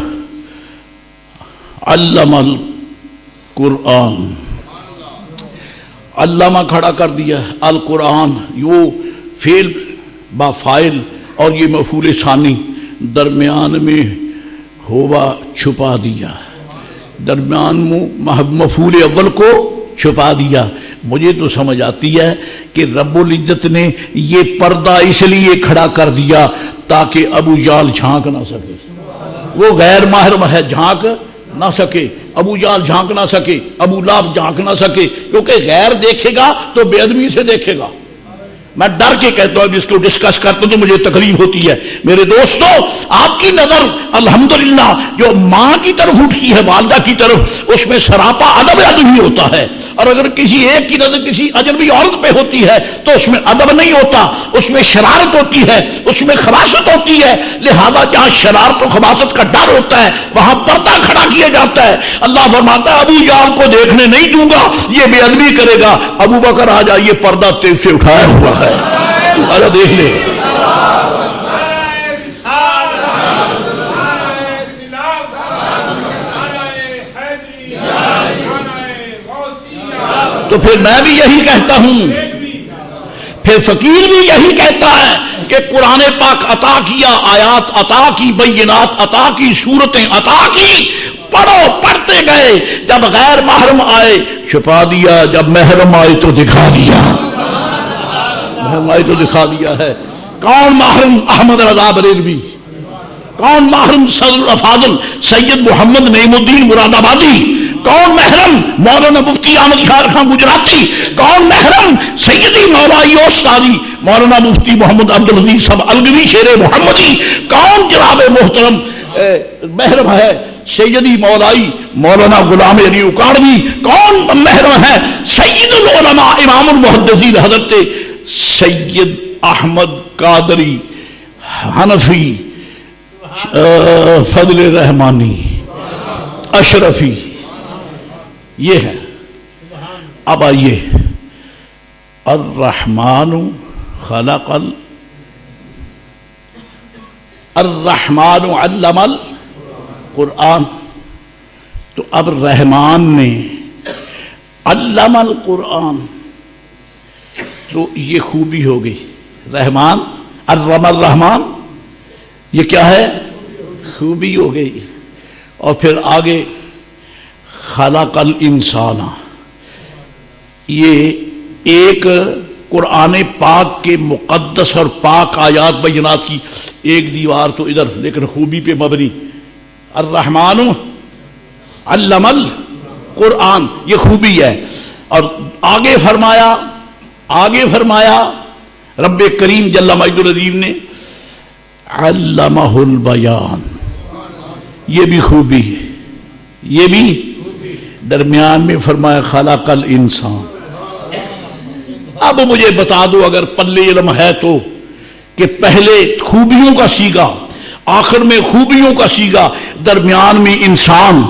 علم القرآن, علامہ کھڑا کر دیا القرآن, یو فعل با فاعل اور یہ مفعول ثانی درمیان میں ہوا چھپا دیا, درمیان میں مفعول اول کو چھپا دیا. مجھے تو سمجھ آتی ہے کہ رب العزت نے یہ پردہ اس لیے کھڑا کر دیا تاکہ ابو جال جھانک نہ سکے. وہ غیر محرم ہے, جھانک نہ سکے, ابو جال جھانک نہ سکے, ابو لہب جھانک نہ سکے, کیونکہ غیر دیکھے گا تو بے ادبی سے دیکھے گا. میں ڈر کے کہتا ہوں, جس کو ڈسکس کرتا ہوں تو مجھے تکلیف ہوتی ہے. میرے دوستو, آپ کی نظر الحمدللہ جو ماں کی طرف اٹھتی ہے, والدہ کی طرف, اس میں سراپا ادب ادبی ہوتا ہے. اور اگر کسی ایک کی نظر کسی اجنبی عورت پہ ہوتی ہے تو اس میں ادب نہیں ہوتا, اس میں شرارت ہوتی ہے, اس میں خباثت ہوتی ہے. لہذا جہاں شرارت و خباثت کا ڈر ہوتا ہے وہاں پردہ کھڑا کیا جاتا ہے. اللہ فرماتا ہے ابو جال کو دیکھنے نہیں دوں گا, یہ بے ادبی کرے گا. ابو بکر آ جا, یہ پردہ تیز سے اٹھایا ہوا ہے, ارے دیکھ لے. تو پھر میں بھی یہی کہتا ہوں, پھر فقیر بھی یہی کہتا ہے کہ قرآن پاک عطا کیا, آیات عطا کی, بینات عطا کی, صورتیں عطا کی, پڑھو, پڑھتے گئے. جب غیر محرم آئے چھپا دیا, جب محرم آئے تو دکھا دیا, تو دکھا دیا ہے. کون محرم؟ احمد رضا بریلوی. کون محرم؟ صدر الافاضل سید محمد نعیم الدین مراد آبادی. کون محرم؟ مولانا مفتی احمد یار خان گجراتی. کون محرم؟ سیدی مولائی استادی مولانا مفتی محمد عبدالعزیز صاحب الگوی شیر محمدی. کون جناب محترم محرم ہے؟ سیدی مولائی مولانا غلام علی اکاڑوی. کون محرم ہے؟ سید العلماء امام المحدثین حضرت سید احمد قادری حنفی فضل رحمانی اشرفی. یہ ہے. اب آئیے, الرحمن خلق الرحمن علم القرآن. تو اب رحمان نے علم القرآن, تو یہ خوبی ہو گئی. رحمان, الرحمن, یہ کیا ہے؟ خوبی ہو گئی. اور پھر آگے خلق الانسان، یہ ایک قرآن پاک کے مقدس اور پاک آیات بینات کی ایک دیوار تو ادھر، لیکن خوبی پہ مبنی. الرحمن علم القرآن، یہ خوبی ہے. اور آگے فرمایا رب کریم جل مجد العظیم نے علمہ البیان، یہ بھی خوبی ہے. یہ بھی درمیان میں فرمایا خلق الانسان. اب مجھے بتا دو اگر پلے علم ہے تو کہ پہلے خوبیوں کا سیگا، آخر میں خوبیوں کا سیگا، درمیان میں انسان.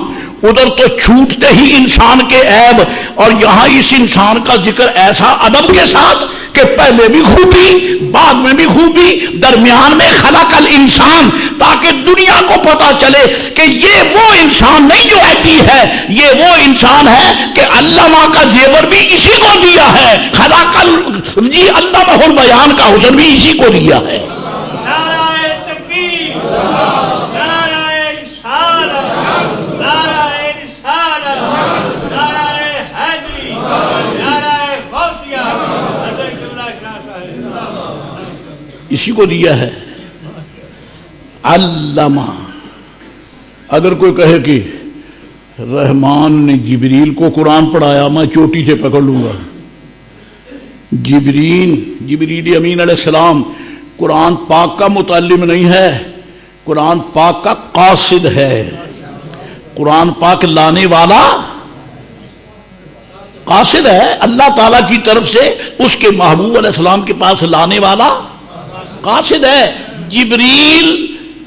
ادھر تو چھوٹتے ہی انسان کے عیب، اور یہاں اس انسان کا ذکر ایسا ادب کے ساتھ کہ پہلے بھی خوبی، بعد میں بھی خوبی، درمیان میں خلق الانسان، تاکہ دنیا کو پتا چلے کہ یہ وہ انسان نہیں جو ایٹی ہے، یہ وہ انسان ہے کہ علامہ کا زیور بھی اسی کو دیا ہے، خلق علامہ البیان کا حسن بھی اسی کو دیا ہے. اسی کو دیا ہے علامہ. اگر کوئی کہے کہ رحمان نے جبریل کو قرآن پڑھایا، میں چوٹی سے پکڑ لوں گا. جبریل امین علیہ السلام قرآن پاک کا متعلم نہیں ہے، قرآن پاک کا قاصد ہے. قرآن پاک لانے والا قاصد ہے، اللہ تعالیٰ کی طرف سے اس کے محبوب علیہ السلام کے پاس لانے والا قاصد ہے. جبریل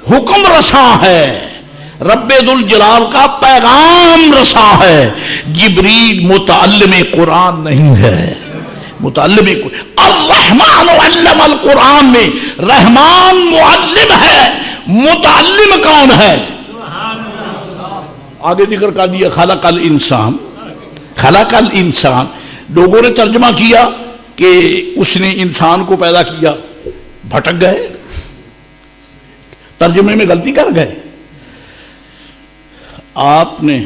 حکم رساں ہے، رب ذوالجلال کا پیغام رساں ہے. جبریل متعلم قرآن نہیں ہے. متعلم الرحمن علم القرآن میں رحمان معلم ہے، متعلم کون ہے؟ آگے ذکر کر دیا خلق الانسان. خلق الانسان لوگوں نے ترجمہ کیا کہ اس نے انسان کو پیدا کیا، بھٹک گئے، ترجمے میں غلطی کر گئے. آپ نے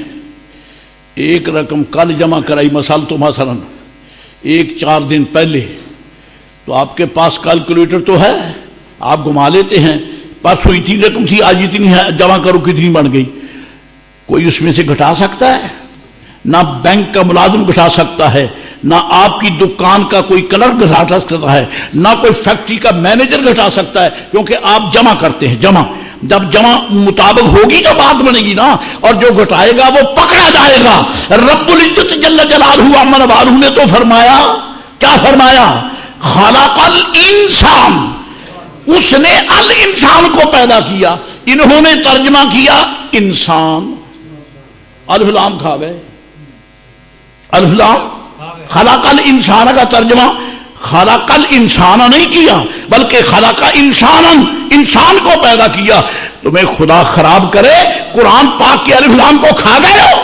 ایک رقم کل جمع کرائی مثلا 4 دن پہلے، تو آپ کے پاس کیلکولیٹر تو ہے، آپ گھما لیتے ہیں. پرسوں اتنی رقم تھی، آج اتنی ہے، جمع کرو کتنی بن گئی. کوئی اس میں سے گھٹا سکتا ہے؟ نہ بینک کا ملازم گھٹا سکتا ہے، نہ آپ کی دکان کا کوئی کلرک گھٹا سکتا ہے، نہ کوئی فیکٹری کا مینیجر گھٹا سکتا ہے، کیونکہ آپ جمع کرتے ہیں. جب جمع مطابق ہوگی تو بات بنے گی نا، اور جو گھٹائے گا وہ پکڑا جائے گا. رب العزت جل جلالہ عما نوالہ نے تو فرمایا، کیا فرمایا؟ خلق الانسان، اس نے الانسان کو پیدا کیا. انہوں نے ترجمہ کیا انسان، الف لام کھا گئے. الف لام خلق الانسان کا ترجمہ خلق الانسان نہیں کیا، بلکہ خلق انسانا، انسان کو پیدا کیا. تمہیں خدا خراب کرے، قرآن پاک کے الف لام کو کھا گئے ہو،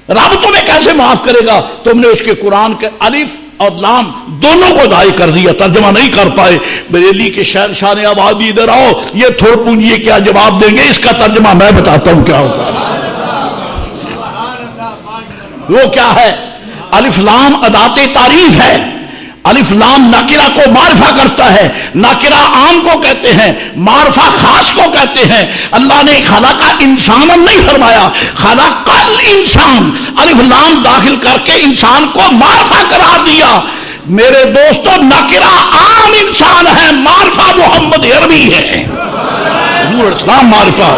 رب تمہیں کیسے معاف کرے گا؟ تم نے اس کے قرآن کے الف اور لام دونوں کو ضائع کر دیا، ترجمہ نہیں کر پائے. بریلی کے شہنشاہ آبادی ادھر آؤ، یہ تھوڑ پونجیے کیا جواب دیں گے؟ اس کا ترجمہ میں بتاتا ہوں کیا ہوگا. وہ کیا ہے؟ الف لام ادات تعریف ہے. الف لام ناکرہ کو معرفہ کرتا ہے. ناکرہ عام کو کہتے ہیں، معرفہ خاص کو کہتے ہیں. اللہ نے خلق انسان نہیں فرمایا، خلق الانسان. الف لام داخل کر کے انسان کو معرفہ قرار دیا. میرے دوستو، ناکرہ عام انسان ہے، معرفہ محمد عربی ہے، حضور اسلام معرفہ.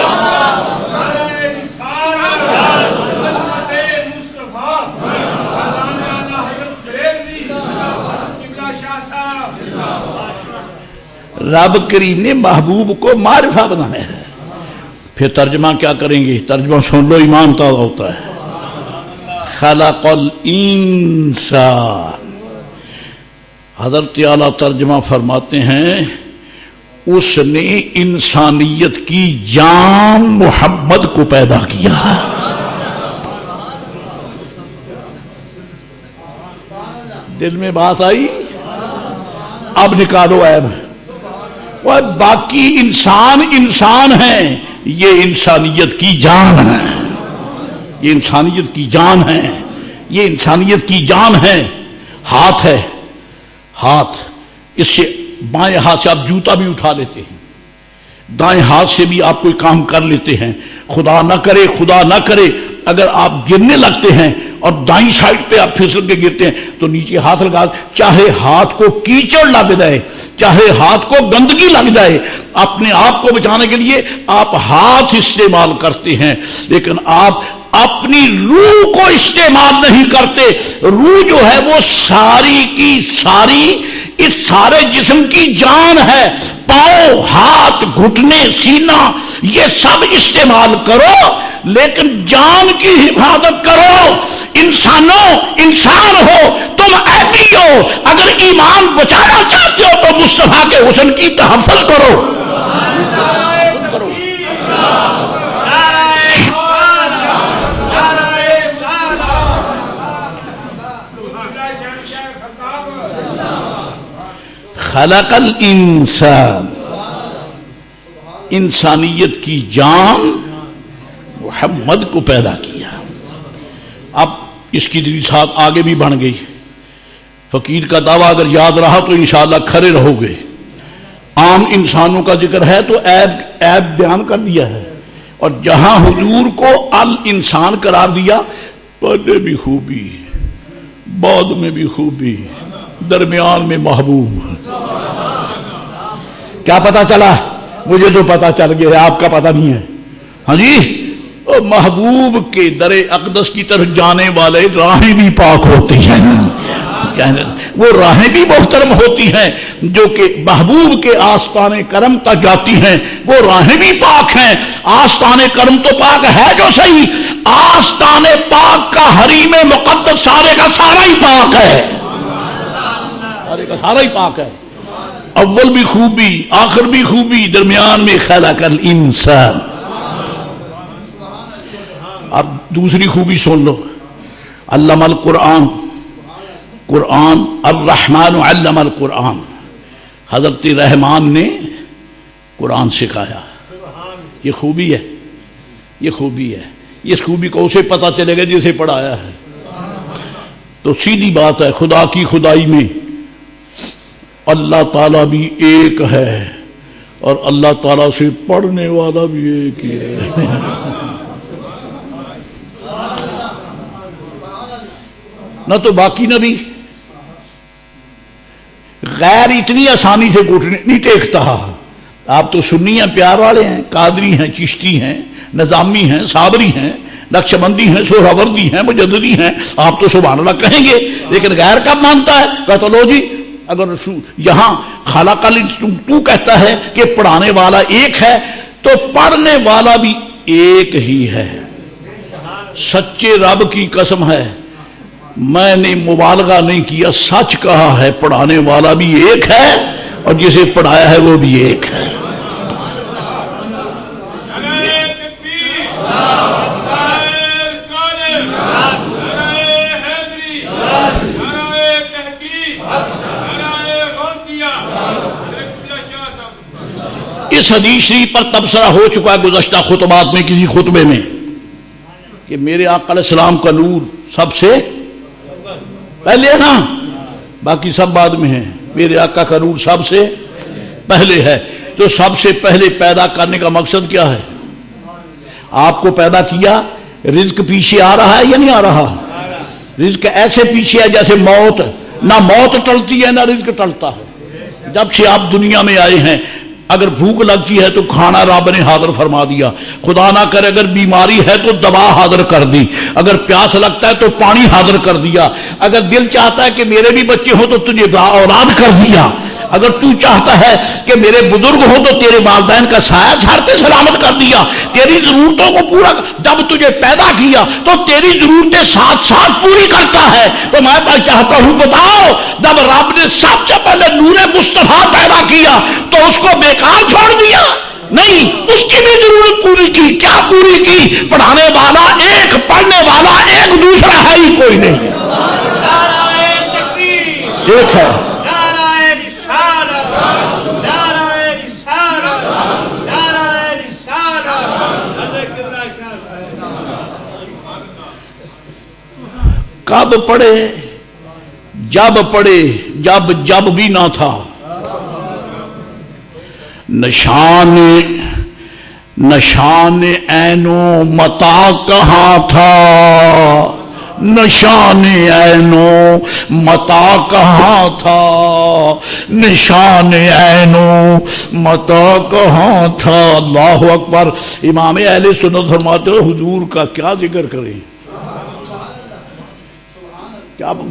رب کریم نے محبوب کو معرفہ بنایا ہے. پھر ترجمہ کیا کریں گے؟ ترجمہ سن لو، ایمان تازہ ہوتا ہے. خلق الانسان، حضرت اعلیٰ ترجمہ فرماتے ہیں اس نے انسانیت کی جان محمد کو پیدا کیا. دل میں بات آئی؟ اب نکالو عیب. اور باقی انسان ہیں، یہ انسانیت کی جان ہے، یہ انسانیت کی جان ہے، یہ انسانیت کی جان ہے۔ ہاتھ ہے، ہاتھ، اس سے بائیں ہاتھ سے آپ جوتا بھی اٹھا لیتے ہیں، دائیں ہاتھ سے بھی آپ کوئی کام کر لیتے ہیں۔ خدا نہ کرے اگر آپ گرنے لگتے ہیں اور دائیں سائڈ پہ آپ پھسل کے گرتے ہیں تو نیچے ہاتھ لگا، چاہے ہاتھ کو کیچڑ لگ جائے، چاہے ہاتھ کو گندگی لگ جائے، اپنے آپ کو بچانے کے لیے آپ ہاتھ استعمال کرتے ہیں، لیکن آپ اپنی روح کو استعمال نہیں کرتے۔ روح جو ہے وہ ساری کی ساری اس سارے جسم کی جان ہے۔ پاؤں، ہاتھ، گھٹنے، سینہ، یہ سب استعمال کرو لیکن جان کی حفاظت کرو۔ انسان ہو، تم ایبی ہو، اگر ایمان بچانا چاہتے ہو تو مصطفیٰ کے حسن کی تحفظ کرو۔ خلق الانسان، انسانیت کی جان محمد کو پیدا کیا۔ اب اس کی دریسات آگے بھی بڑھ گئی۔ فقیر کا دعویٰ اگر یاد رہا تو انشاءاللہ کھڑے رہو گے۔ عام انسانوں کا ذکر ہے تو عیب بیان کر دیا ہے، اور جہاں حضور کو الانسان قرار دیا، پہلے بھی خوبی، بعد میں بھی خوبی، درمیان میں محبوب۔ کیا پتا چلا؟ مجھے تو پتا چل گیا، آپ کا پتا نہیں ہے۔ ہاں جی، محبوب کے در اقدس کی طرف جانے والے راہیں بھی پاک ہوتی ہیں، وہ راہیں بھی محترم ہوتی ہیں جو کہ محبوب کے آستان کرم تک جاتی ہیں، وہ راہیں بھی پاک ہیں۔ آستان کرم تو پاک ہے جو صحیح، آستان پاک کا حریم مقدس سارے کا سارا ہی پاک ہے، سارے کا سارا ہی پاک ہے۔ اول بھی خوبی، آخر بھی خوبی، درمیان میں خلق الانسان۔ اب دوسری خوبی سن لو، علم القرآن، قرآن الرحمن علم القرآن، حضرت رحمان نے قرآن سکھایا۔ یہ خوبی ہے، یہ خوبی ہے۔ اس خوبی کو اسے پتا چلے گا جسے پڑھایا ہے۔ تو سیدھی بات ہے، خدا کی خدائی میں اللہ تعالیٰ بھی ایک ہے اور اللہ تعالیٰ سے پڑھنے والا بھی ایک ہی ہے۔ نہ تو باقی نبی غیر اتنی آسانی سے گھٹنے نہیں ٹیکتا۔ آپ تو سنی ہیں، پیار والے ہیں، قادری ہیں، چشتی ہیں، نظامی ہیں، صابری ہیں، نقشبندی ہیں، سہراوردی ہیں، مجددی ہیں، آپ تو سبحان اللہ کہیں گے، لیکن غیر کب مانتا ہے؟ کہتا لو جی، اگر یہاں خلق الانسان تو کہتا ہے کہ پڑھانے والا ایک ہے تو پڑھنے والا بھی ایک ہی ہے۔ سچے رب کی قسم ہے، میں نے مبالغہ نہیں کیا، سچ کہا ہے، پڑھانے والا بھی ایک ہے اور جسے پڑھایا ہے وہ بھی ایک ہے۔ اس حدیث شریف پر تبصرہ ہو چکا ہے گزشتہ خطبات میں، کسی خطبے میں، کہ میرے آقا علیہ السلام کا نور سب سے پہلے ہے نا، باقی سب بعد میں ہے۔ میرے آقا کا نور سب سے پہلے ہے۔ تو سب سے پہلے پیدا کرنے کا مقصد کیا ہے؟ آپ کو پیدا کیا، رزق پیچھے آ رہا ہے یا نہیں آ رہا؟ رزق ایسے پیچھے ہے جیسے موت، نہ موت ٹلتی ہے نہ رزق ٹلتا ہے۔ جب سے آپ دنیا میں آئے ہیں، اگر بھوک لگتی ہے تو کھانا رب نے حاضر فرما دیا، خدا نہ کرے اگر بیماری ہے تو دوا حاضر کر دی، اگر پیاس لگتا ہے تو پانی حاضر کر دیا، اگر دل چاہتا ہے کہ میرے بھی بچے ہوں تو تجھے اولاد کر دیا، اگر تو چاہتا ہے کہ میرے بزرگ ہو تو تیرے والدین کا سایہ سہارتے سلامت کر دیا، تیری ضرورتوں کو پورا، جب تجھے پیدا کیا تو تیری ضرورتیں ساتھ ساتھ پوری کرتا ہے۔ تو میں چاہتا ہوں بتاؤ، جب رب نے سب سے پہلے نور مصطفیٰ پیدا کیا تو اس کو بیکار چھوڑ دیا؟ نہیں، اس کی بھی ضرورت پوری کی۔ کیا پوری کی؟ پڑھانے والا ایک، پڑھنے والا ایک، دوسرا ہے ہی کوئی نہیں، ایک ہے۔ کب پڑھے؟ جب پڑھے، جب بھی نہ تھا۔ نشان عین و متا کہاں تھا؟ نشان عین و متا کہاں تھا؟ نشان عین و متا کہاں تھا؟ اللہ اکبر۔ امام اہل سنت فرماتے ہیں حضور کا کیا ذکر کریں،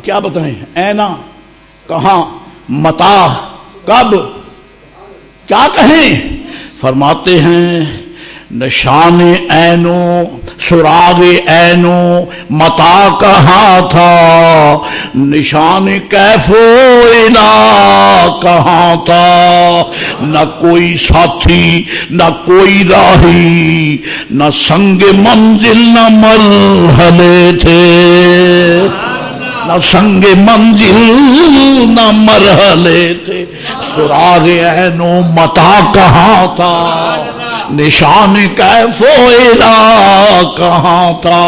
کیا بتائیں؟ اینا کہاں، متا کب، کیا کہیں؟ فرماتے ہیں نشان عینو سراغ عینو متا کہاں تھا؟ نشان کیف و الا کہاں تھا؟ نہ کوئی ساتھی نہ کوئی راہی، نہ سنگ منزل نہ مرحلے تھے، نہ سنگ منزل نہ مرحلے تھے۔ سراغ عین و متا کہاں تھا؟ نشان کیف و الا کہاں تھا؟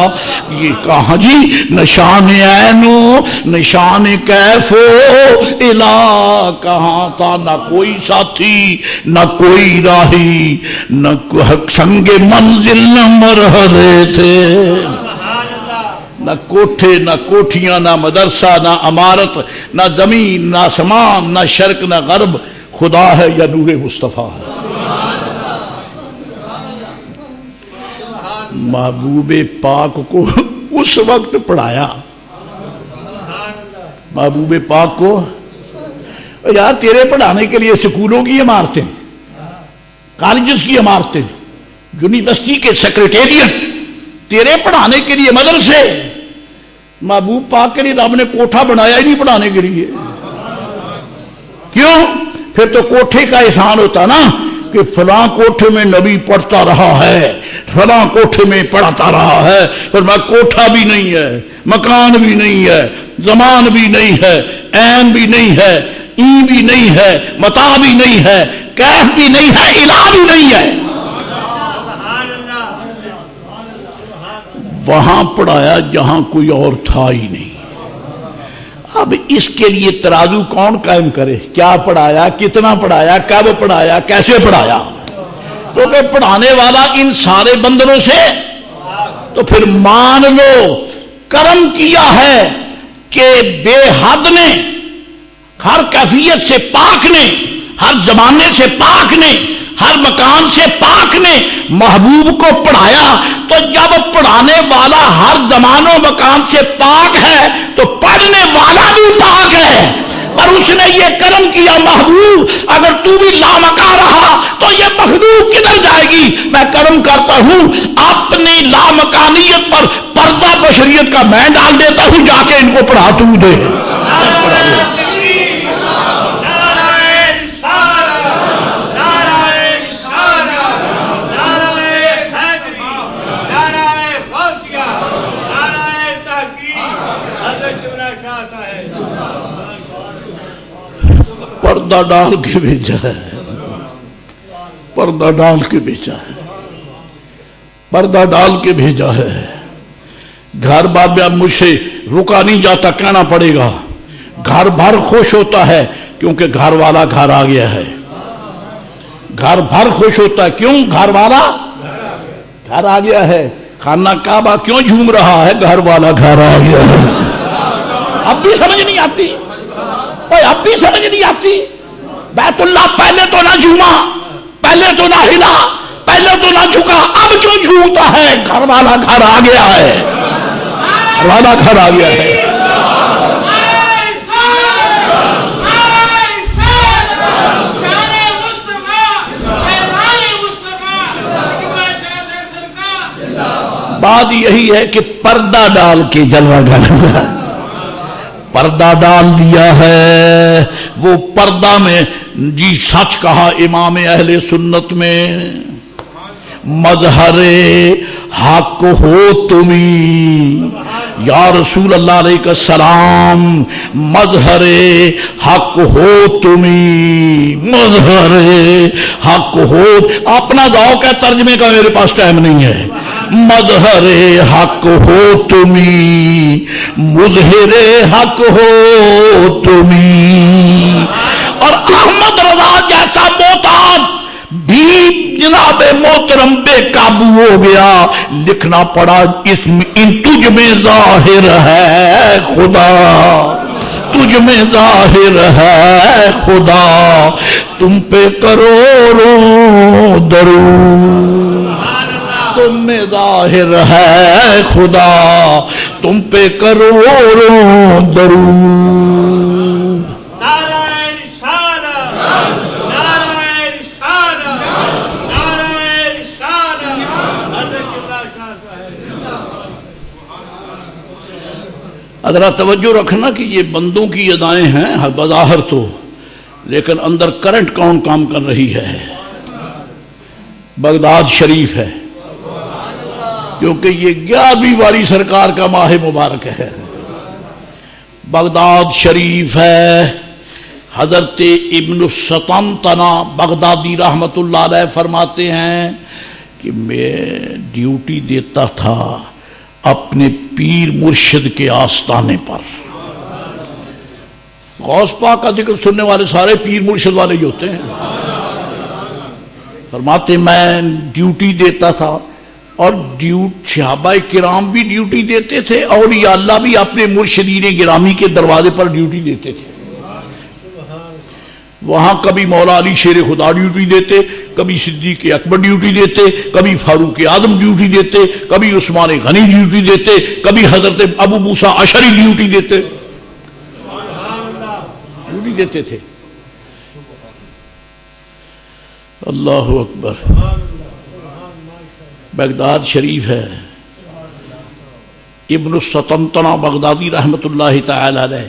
یہ کہاں جی؟ نشان عین و نشان کیف و الا کہاں تھا؟ نہ کوئی ساتھی نہ کوئی راہی، نہ سنگ منزل نہ مرحلے تھے، نہ کوٹھے نہ کوٹھیاں نہ مدرسہ نہ عمارت نہ زمین نہ آسمان نہ شرق نہ غرب، خدا ہے یا نور مصطفیٰ ہے؟ محبوب پاک کو اس وقت پڑھایا، محبوب پاک کو یار تیرے پڑھانے کے لیے سکولوں کی عمارتیں، کالجز کی عمارتیں، یونیورسٹی کے سیکریٹریٹ، تیرے پڑھانے کے لیے مدرسے، محبوب پاک کے لیے رب نے کوٹھا بنایا ہی نہیں پڑھانے کے لیے۔ کیوں؟ پھر تو کوٹھے کا احسان ہوتا نا کہ فلاں کوٹھے میں نبی پڑھتا رہا ہے، فلاں کوٹھے میں پڑھتا رہا ہے، پھر میں کوٹھا بھی نہیں ہے، مکان بھی نہیں ہے، زمان بھی نہیں ہے، عین بھی نہیں ہے، ای بھی نہیں ہے، متا بھی نہیں ہے، کیف بھی نہیں ہے، الہ بھی نہیں ہے۔ وہاں پڑھایا جہاں کوئی اور تھا ہی نہیں۔ اب اس کے لیے ترازو کون قائم کرے؟ کیا پڑھایا، کتنا پڑھایا، کب پڑھایا، کیسے پڑھایا؟ کیونکہ پڑھانے والا ان سارے بندروں سے، تو پھر مان لو کرم کیا ہے کہ بے حد نے، ہر کیفیت سے پاک نے، ہر زمانے سے پاک نے، ہر مکان سے پاک نے محبوب کو پڑھایا۔ تو جب پڑھانے والا ہر زمان و مکان سے پاک ہے تو پڑھنے والا بھی پاک ہے۔ پر اس نے یہ کرم کیا محبوب اگر تو بھی لامکاں رہا تو یہ مخلوق کدھر جائے گی؟ میں کرم کرتا ہوں اپنی لامکانیت پر پردہ بشریت کا میں ڈال دیتا ہوں، جا کے ان کو پڑھا تو دے۔ پردہ ڈال کے بھیجا ہے، پردہ ڈال کے بھیجا ہے، پردہ ڈال کے بھیجا ہے۔ گھر بار اب مجھ سے رکا نہیں جاتا، کہنا پڑے گا۔ گھر بھر خوش ہوتا ہے کیونکہ گھر والا گھر آ گیا ہے۔ گھر بھر خوش ہوتا ہے کیوں؟ گھر والا گھر آ گیا ہے۔ خانہ کعبہ کیوں جھوم رہا ہے؟ گھر والا گھر آ گیا ہے۔ اب بھی سمجھ نہیں آتی، اب بھی سمجھ نہیں آتی۔ بیت اللہ پہلے تو نہ جھوما، پہلے تو نہ ہلا، پہلے تو نہ جھکا، اب کیوں جھومتا ہے؟ گھر والا گھر آ گیا ہے، گھر والا گھر آ گیا ہے۔ بات یہی ہے کہ پردہ ڈال کے جلوہ ڈالا، پردہ ڈال دیا ہے۔ وہ پردہ میں جی سچ کہا امام اہل سنت میں، مظہر حق ہو تمہیں یا رسول اللہ علیہ السلام، مظہر حق ہو تمہیں، مظہر حق ہو۔ اپنا ذوق ہے ترجمے کا، میرے پاس ٹائم نہیں ہے، مظہر حق ہو تمہیں، مظہر حق ہو تمہیں۔ اور احمد رضا جیسا محتاط بھی جناب محترم بے قابو ہو گیا، لکھنا پڑا اسم ان تجھ میں ظاہر ہے خدا، تجھ میں ظاہر ہے خدا، تم پہ کروڑوں درود، تم میں ظاہر ہے خدا، تم پہ کروڑوں درود۔ ذرا توجہ رکھنا کہ یہ بندوں کی ادائیں ہیں بظاہر تو، لیکن اندر کرنٹ کون کام کر رہی ہے؟ بغداد شریف ہے، کیونکہ یہ 11ویں والی سرکار کا ماہ مبارک ہے۔ بغداد شریف ہے۔ حضرت ابن السطنطنہ بغدادی رحمت اللہ علیہ فرماتے ہیں کہ میں ڈیوٹی دیتا تھا اپنے پیر مرشد کے آستانے پر۔ غوث پاک کا ذکر سننے والے سارے پیر مرشد والے ہی ہوتے ہیں۔ فرماتے میں ڈیوٹی دیتا تھا، اور صحابہ کرام بھی ڈیوٹی دیتے تھے، اولیاء اللہ بھی اپنے مرشدین گرامی کے دروازے پر ڈیوٹی دیتے تھے۔ وہاں کبھی مولا علی شیر خدا ڈیوٹی دیتے، کبھی صدیق اکبر ڈیوٹی دیتے، کبھی فاروق اعظم ڈیوٹی دیتے، کبھی عثمان غنی ڈیوٹی دیتے، کبھی حضرت ابو موسیٰ اشعری ڈیوٹی دیتے، ڈیوٹی دیتے تھے۔ اللہ اکبر۔ بغداد شریف ہے۔ ابن السطنطنہ بغدادی رحمت اللہ تعالی علیہ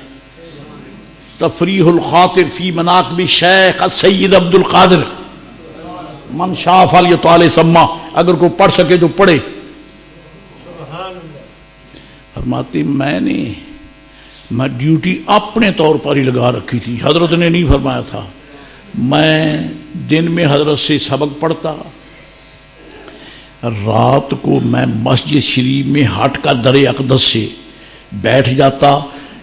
تفریح الخاطر فی مناقب شیخ السید عبد القادر، من شاء فلیطالع ثم، اگر کوئی پڑھ سکے تو پڑھے۔ فرماتے میں ڈیوٹی اپنے طور پر ہی لگا رکھی تھی، حضرت نے نہیں فرمایا تھا۔ میں دن میں حضرت سے سبق پڑھتا، رات کو میں مسجد شریف میں ہٹ کر در اقدس سے بیٹھ جاتا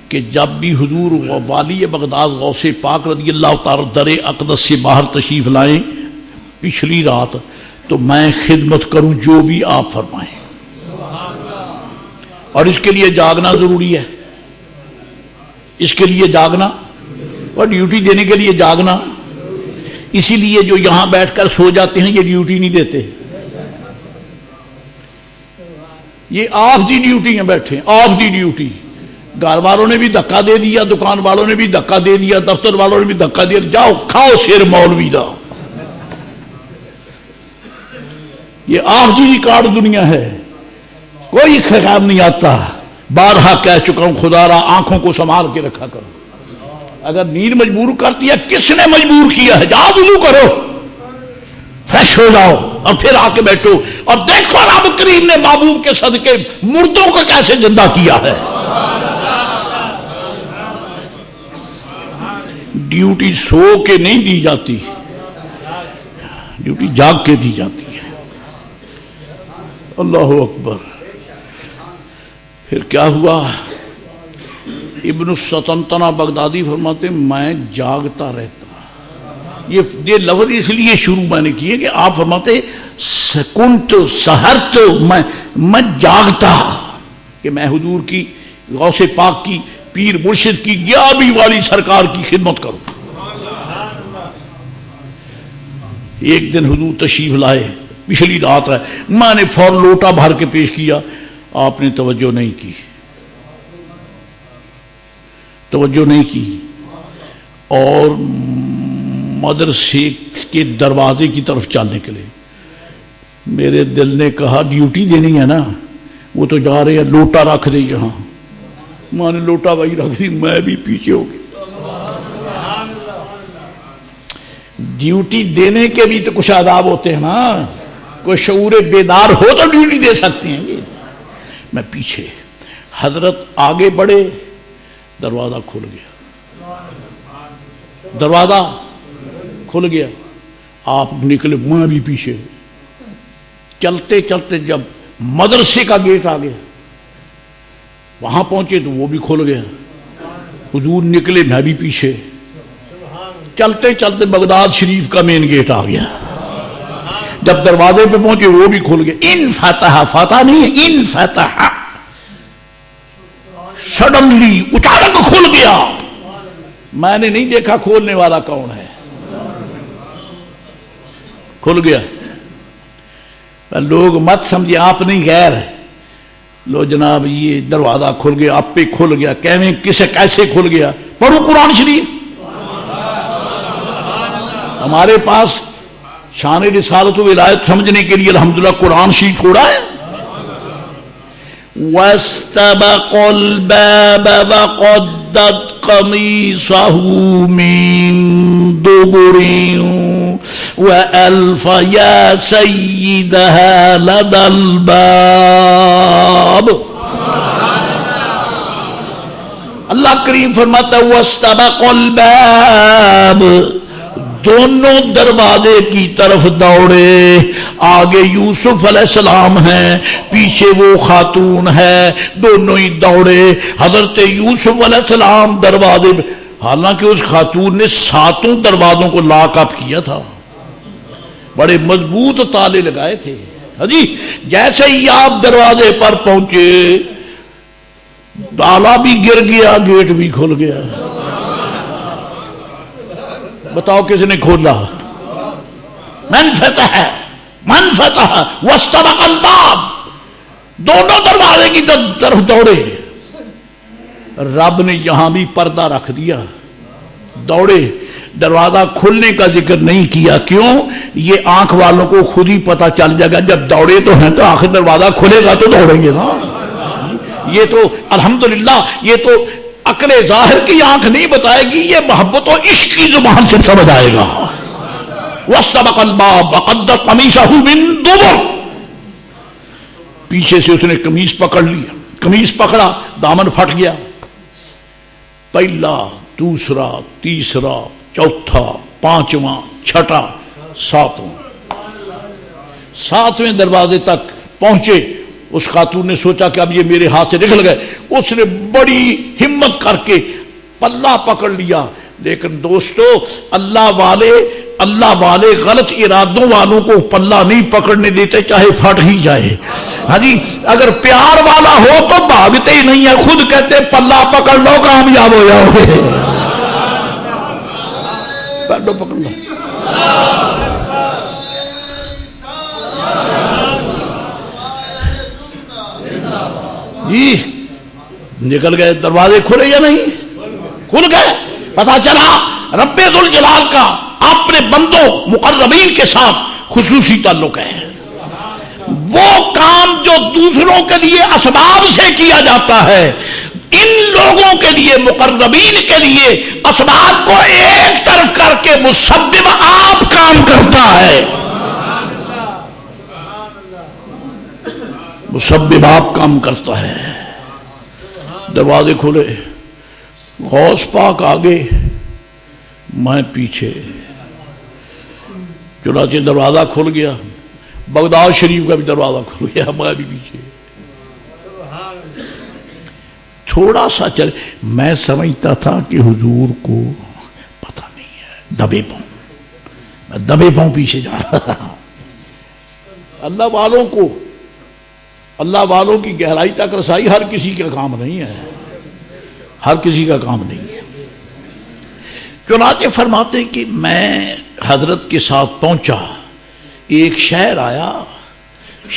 کہ جب بھی حضور والی بغداد غوث پاک رضی اللہ تعالی در اقدس سے باہر تشریف لائیں پچھلی رات، تو میں خدمت کروں جو بھی آپ فرمائیں۔ اور اس کے لیے جاگنا ضروری ہے، اس کے لیے جاگنا، اور ڈیوٹی دینے کے لیے جاگنا۔ اسی لیے جو یہاں بیٹھ کر سو جاتے ہیں یہ ڈیوٹی نہیں دیتے، یہ آف دی ڈیوٹی ہیں، بیٹھے آف دی ڈیوٹی۔ گھر والوں نے بھی دھکا دے دیا، دکان والوں نے بھی دھکا دے دیا، دفتر والوں نے بھی دھکا دیا، جاؤ کھاؤ سیر مولوی دا۔ یہ آف دی ریکارڈ دنیا ہے، کوئی خیال نہیں آتا۔ بارہا کہہ چکا ہوں، خدا را آنکھوں کو سنبھال کے رکھا کرو۔ اگر نیند مجبور کرتی ہے، کس نے مجبور کیا ہے؟ جاؤ وضو کرو، فریش ہو جاؤ، اور پھر آ کے بیٹھو اور دیکھو رب کریم نے محبوب کے صدقے مردوں کو کیسے زندہ کیا ہے۔ ڈیوٹی سو کے نہیں دی جاتی، ڈیوٹی جاگ کے دی جاتی ہے۔ اللہ اکبر۔ پھر کیا ہوا؟ ابن السطنطنہ بغدادی فرماتے میں جاگتا رہتا۔ یہ لفظ اس لیے شروع میں نے کیے کہ آپ فرماتے سکنت سحرت، میں جاگتا کہ میں حضور کی، غوث پاک کی، پیر مرشد کی 11ویں والی سرکار کی خدمت کروں۔ ایک دن حضور تشریف لائے، پچھلی رات ہے، میں نے فوراً لوٹا بھر کے پیش کیا، آپ نے توجہ نہیں کی، توجہ نہیں کی، اور مدرسے کے دروازے کی طرف چلنے کے لیے میرے دل نے کہا ڈیوٹی دینی ہے نا، وہ تو جا رہے ہیں، لوٹا رکھ دے یہاں۔ میں نے لوٹا وہی رکھ دی، میں بھی پیچھے ہو گیا۔ ڈیوٹی دینے کے بھی تو کچھ آداب ہوتے ہیں نا، کوئی شعور بیدار ہو تو ڈیوٹی دے سکتے ہیں۔ میں پیچھے، حضرت آگے بڑھے، دروازہ کھل گیا، دروازہ کھل گیا، آپ نکلے، میں بھی پیچھے۔ چلتے چلتے جب مدرسے کا گیٹ آ گیا، وہاں پہنچے تو وہ بھی کھل گیا، حضور نکلے میں بھی پیچھے، چلتے چلتے بغداد شریف کا مین گیٹ آ گیا، جب دروازے پہ پہنچے وہ بھی کھل گیا۔ ان فتح، فتح نہیں ہے، ان فتح، سڈنلی اچانک کھل گیا، میں نے نہیں دیکھا کھولنے والا کون ہے، کھل گیا۔ لوگ مت سمجھے آپ نہیں غیر، لو جناب یہ دروازہ کھل گیا، آپ پہ کھل گیا، کہویں کسے کیسے کھل گیا؟ پڑھو قرآن شریف۔ ہمارے پاس شان رسالت و ولایت سمجھنے کے لیے الحمدللہ قرآن شریف کھوڑا ہے۔ وَاسْتَبَقُوا الْبَابَ وَقَدَّتْ قَمِيصَهُ مِن دُبُرٍ وَأَلْفَ يَا سَيِّدَهَا لَدَى الْبَابِ۔ اللہ کریم فرماتا ہے وَاسْتَبَقُوا الْبَابَ، دونوں دروازے کی طرف دوڑے، آگے یوسف علیہ السلام ہیں، پیچھے وہ خاتون ہے، دونوں ہی دوڑے۔ حضرت یوسف علیہ السلام دروازے، حالانکہ اس خاتون نے 7 دروازوں کو لاک اپ کیا تھا، بڑے مضبوط تالے لگائے تھے۔ ہاں جی، جیسے ہی آپ دروازے پر پہنچے تالا بھی گر گیا، گیٹ بھی کھل گیا۔ بتاؤ کس نے کھولا؟ من فتح، من فتح واستبق الباب، دونوں دروازے کی طرف دوڑے۔ رب نے یہاں بھی پردہ رکھ دیا، دوڑے، دروازہ کھلنے کا ذکر نہیں کیا۔ کیوں؟ یہ آنکھ والوں کو خود ہی پتہ چل جائے گا، جب دوڑے تو ہیں تو آخر دروازہ کھلے گا تو دوڑیں گے نا۔ یہ تو الحمدللہ یہ تو عقل ظاہر کی آنکھ نہیں بتائے گی، یہ محبت و عشق کی زبان سے سمجھ آئے گا۔ وَاسْتَبَقَ الْبَابَ وَقَدَّتْ قَمِيصَهُ مِن دُبُرٍ، پیچھے سے اس نے قمیص پکڑ لیا، قمیص پکڑا، دامن پھٹ گیا۔ پہلا، دوسرا، تیسرا، چوتھا، پانچواں، چھٹا، ساتویں دروازے تک پہنچے۔ اس خاتون نے سوچا کہ اب یہ میرے ہاتھ سے نکل گئے، اس نے بڑی ہمت کر کے پلہ پکڑ لیا۔ لیکن دوستو، اللہ والے غلط ارادوں والوں کو پلہ نہیں پکڑنے دیتے، چاہے پھٹ ہی جائے۔ ہاں جی، اگر پیار والا ہو تو بھاگتے ہی نہیں ہے، خود کہتے پلہ پکڑ لو کامیاب ہو جاؤ گے۔ پکڑ لو۔ جی نکل گئے، دروازے کھلے یا نہیں؟ کھل گئے۔ پتا چلا رب ذوالجلال کا اپنے بندوں مقربین کے ساتھ خصوصی تعلق ہے۔ وہ کام جو دوسروں کے لیے اسباب سے کیا جاتا ہے، ان لوگوں کے لیے، مقربین کے لیے، اسباب کو ایک طرف کر کے مسبب آپ کام کرتا ہے۔ مسبب آپ کام کرتا ہے۔ دروازے کھلے، غوث پاک آگے، میں پیچھے، چنانچہ دروازہ کھل گیا۔ بغداد شریف کا بھی دروازہ کھل گیا، میں بھی پیچھے۔ تھوڑا سا چلے، میں سمجھتا تھا کہ حضور کو پتہ نہیں ہے، دبے پاؤں، میں دبے پاؤں پیچھے جا رہا تھا۔ اللہ والوں کی گہرائی تک رسائی ہر کسی کا کام نہیں ہے، ہر کسی کا کام نہیں ہے۔ چنانچہ فرماتے ہیں کہ میں حضرت کے ساتھ پہنچا، ایک شہر آیا،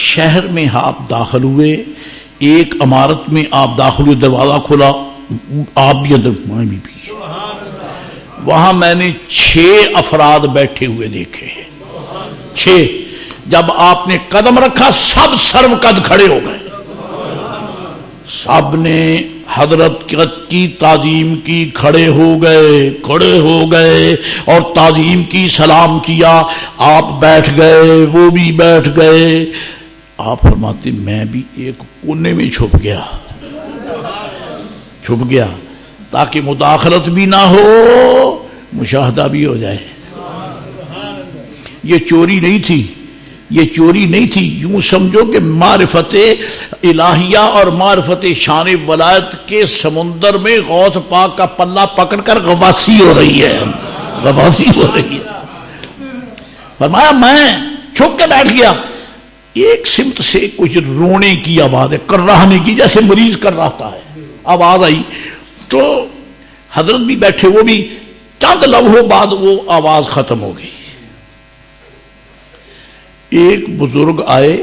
شہر میں آپ داخل ہوئے، ایک عمارت میں آپ داخل ہوئے، دروازہ کھلا، آپ بھی اندر، میں بھی پیچھے۔ وہاں میں نے 6 افراد بیٹھے ہوئے دیکھے، 6۔ جب آپ نے قدم رکھا سب سرو قد کھڑے ہو گئے، سب نے حضرت کی تعظیم کی، کھڑے ہو گئے اور تعظیم کی، سلام کیا۔ آپ بیٹھ گئے، وہ بھی بیٹھ گئے۔ آپ فرماتے میں بھی ایک کونے میں چھپ گیا تاکہ مداخلت بھی نہ ہو، مشاہدہ بھی ہو جائے۔ یہ چوری نہیں تھی، یہ چوری نہیں تھی. یوں سمجھو کہ معرفت الہیہ اور معرفت شان ولایت کے سمندر میں غوث پاک کا پلہ پکڑ کر غواصی ہو رہی ہے، غواصی ہو رہی ہے. فرمایا میں چھپ کے بیٹھ گیا. ایک سمت سے کچھ رونے کی آواز ہے، کرراہنے کی، جیسے مریض کر رہا ہے. آواز آئی تو حضرت بھی بیٹھے، وہ بھی. چند لمحوں بعد وہ آواز ختم ہو گئی. ایک بزرگ آئے،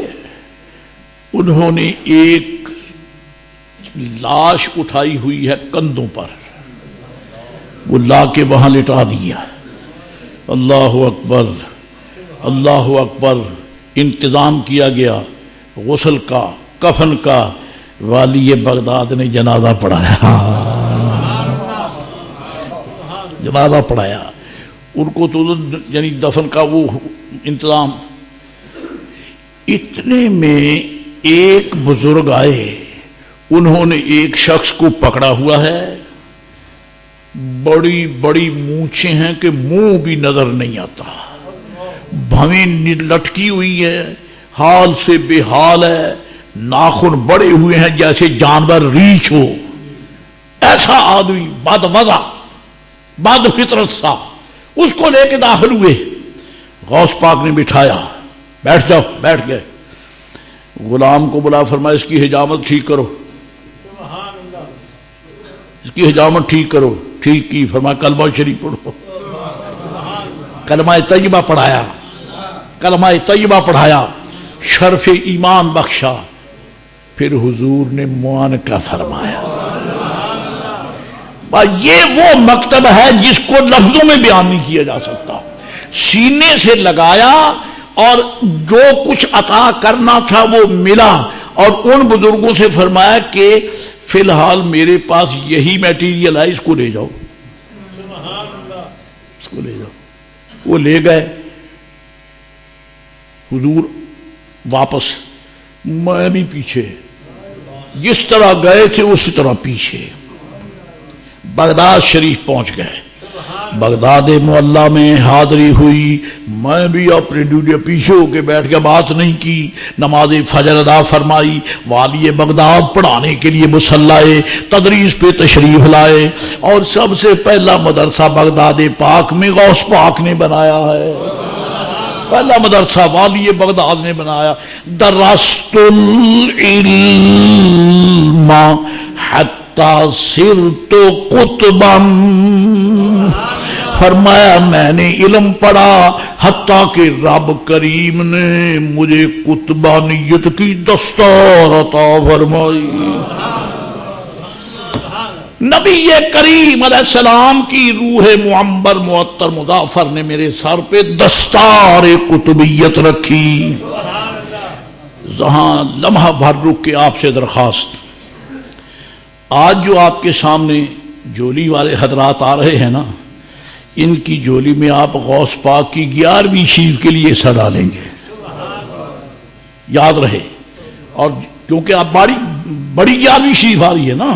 انہوں نے ایک لاش اٹھائی ہوئی ہے کندھوں پر، وہ لا کے وہاں لٹا دیا. اللہ اکبر، اللہ اکبر. انتظام کیا گیا غسل کا، کفن کا. والی بغداد نے جنازہ پڑھایا، جنازہ پڑھایا. ان کو تو یعنی دفن کا وہ انتظام. اتنے میں ایک بزرگ آئے، انہوں نے ایک شخص کو پکڑا ہوا ہے، بڑی بڑی مونچھیں ہیں کہ منہ بھی نظر نہیں آتا، بھویں لٹکی ہوئی ہے، حال سے بے حال ہے، ناخن بڑے ہوئے ہیں جیسے جانور ریچھ ہو. ایسا آدمی بد وضع، بد فطرت سا. اس کو لے کے داخل ہوئے. غوث پاک نے بٹھایا، بیٹھ جاؤ. بیٹھ گئے. غلام کو بلا، فرمایا اس کی حجامت ٹھیک کرو، اس کی حجامت ٹھیک کرو. ٹھیک کی. فرمایا کلمہ شریف پڑھو. کلمہ طیبہ پڑھایا، کلمہ طیبہ پڑھایا، شرف ایمان بخشا. پھر حضور نے معانقہ فرمایا. یہ وہ مکتب ہے جس کو لفظوں میں بیان نہیں کیا جا سکتا. سینے سے لگایا اور جو کچھ عطا کرنا تھا وہ ملا. اور ان بزرگوں سے فرمایا کہ فی الحال میرے پاس یہی میٹیریل ہے، اس کو لے جاؤ، اس کو لے جاؤ. وہ لے گئے. حضور واپس، میں بھی پیچھے، جس طرح گئے تھے اسی طرح پیچھے. بغداد شریف پہنچ گئے. بغداد معلیٰ میں حاضری ہوئی. میں بھی اپنے ڈیوٹی پیچھے ہو کے بیٹھ کے بات نہیں کی. نماز فجر ادا فرمائی. والی بغداد پڑھانے کے لیے مصلی تدریس پہ تشریف لائے. اور سب سے پہلا مدرسہ بغداد پاک میں غوث پاک نے بنایا ہے. پہلا مدرسہ والی بغداد نے بنایا. درست العلم حتی صرت قطبا. فرمایا میں نے علم پڑھا حتیٰ کہ رب کریم نے مجھے قطبانیت کی دستار عطا فرمائی. نبی کریم علیہ السلام کی روح معمبر معطر مظفر نے میرے سر پہ دستار قطبیت رکھی. جہاں لمحہ بھر رک کے آپ سے درخواست، آج جو آپ کے سامنے جولی والے حضرات آ رہے ہیں نا، ان کی جولی میں آپ غوث پاک کی 11ویں شریف کے لیے حصہ ڈالیں گے، یاد رہے. اور کیونکہ آپ بڑی 11ویں شریف آ رہی ہے نا،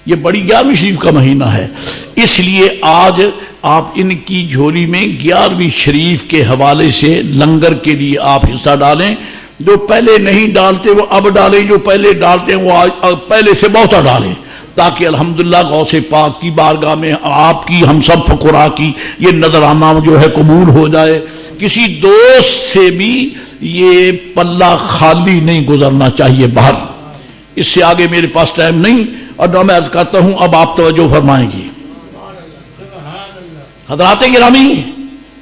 یہ بڑی 11ویں شریف کا مہینہ ہے، اس لیے آج آپ ان کی جھولی میں 11ویں شریف کے حوالے سے لنگر کے لیے آپ حصہ ڈالیں. جو پہلے نہیں ڈالتے وہ اب ڈالیں، جو پہلے ڈالتے ہیں وہ پہلے سے بہتا ڈالیں، تاکہ الحمدللہ غوث پاک کی بارگاہ میں آپ کی، ہم سب فقراء کی یہ نظرانہ جو ہے قبول ہو جائے. کسی دوست سے بھی یہ پلہ خالی نہیں گزرنا چاہیے باہر. اس سے آگے میرے پاس ٹائم نہیں، اور میں عرض کرتا ہوں اب آپ توجہ فرمائیں گی. حضرات گرامی،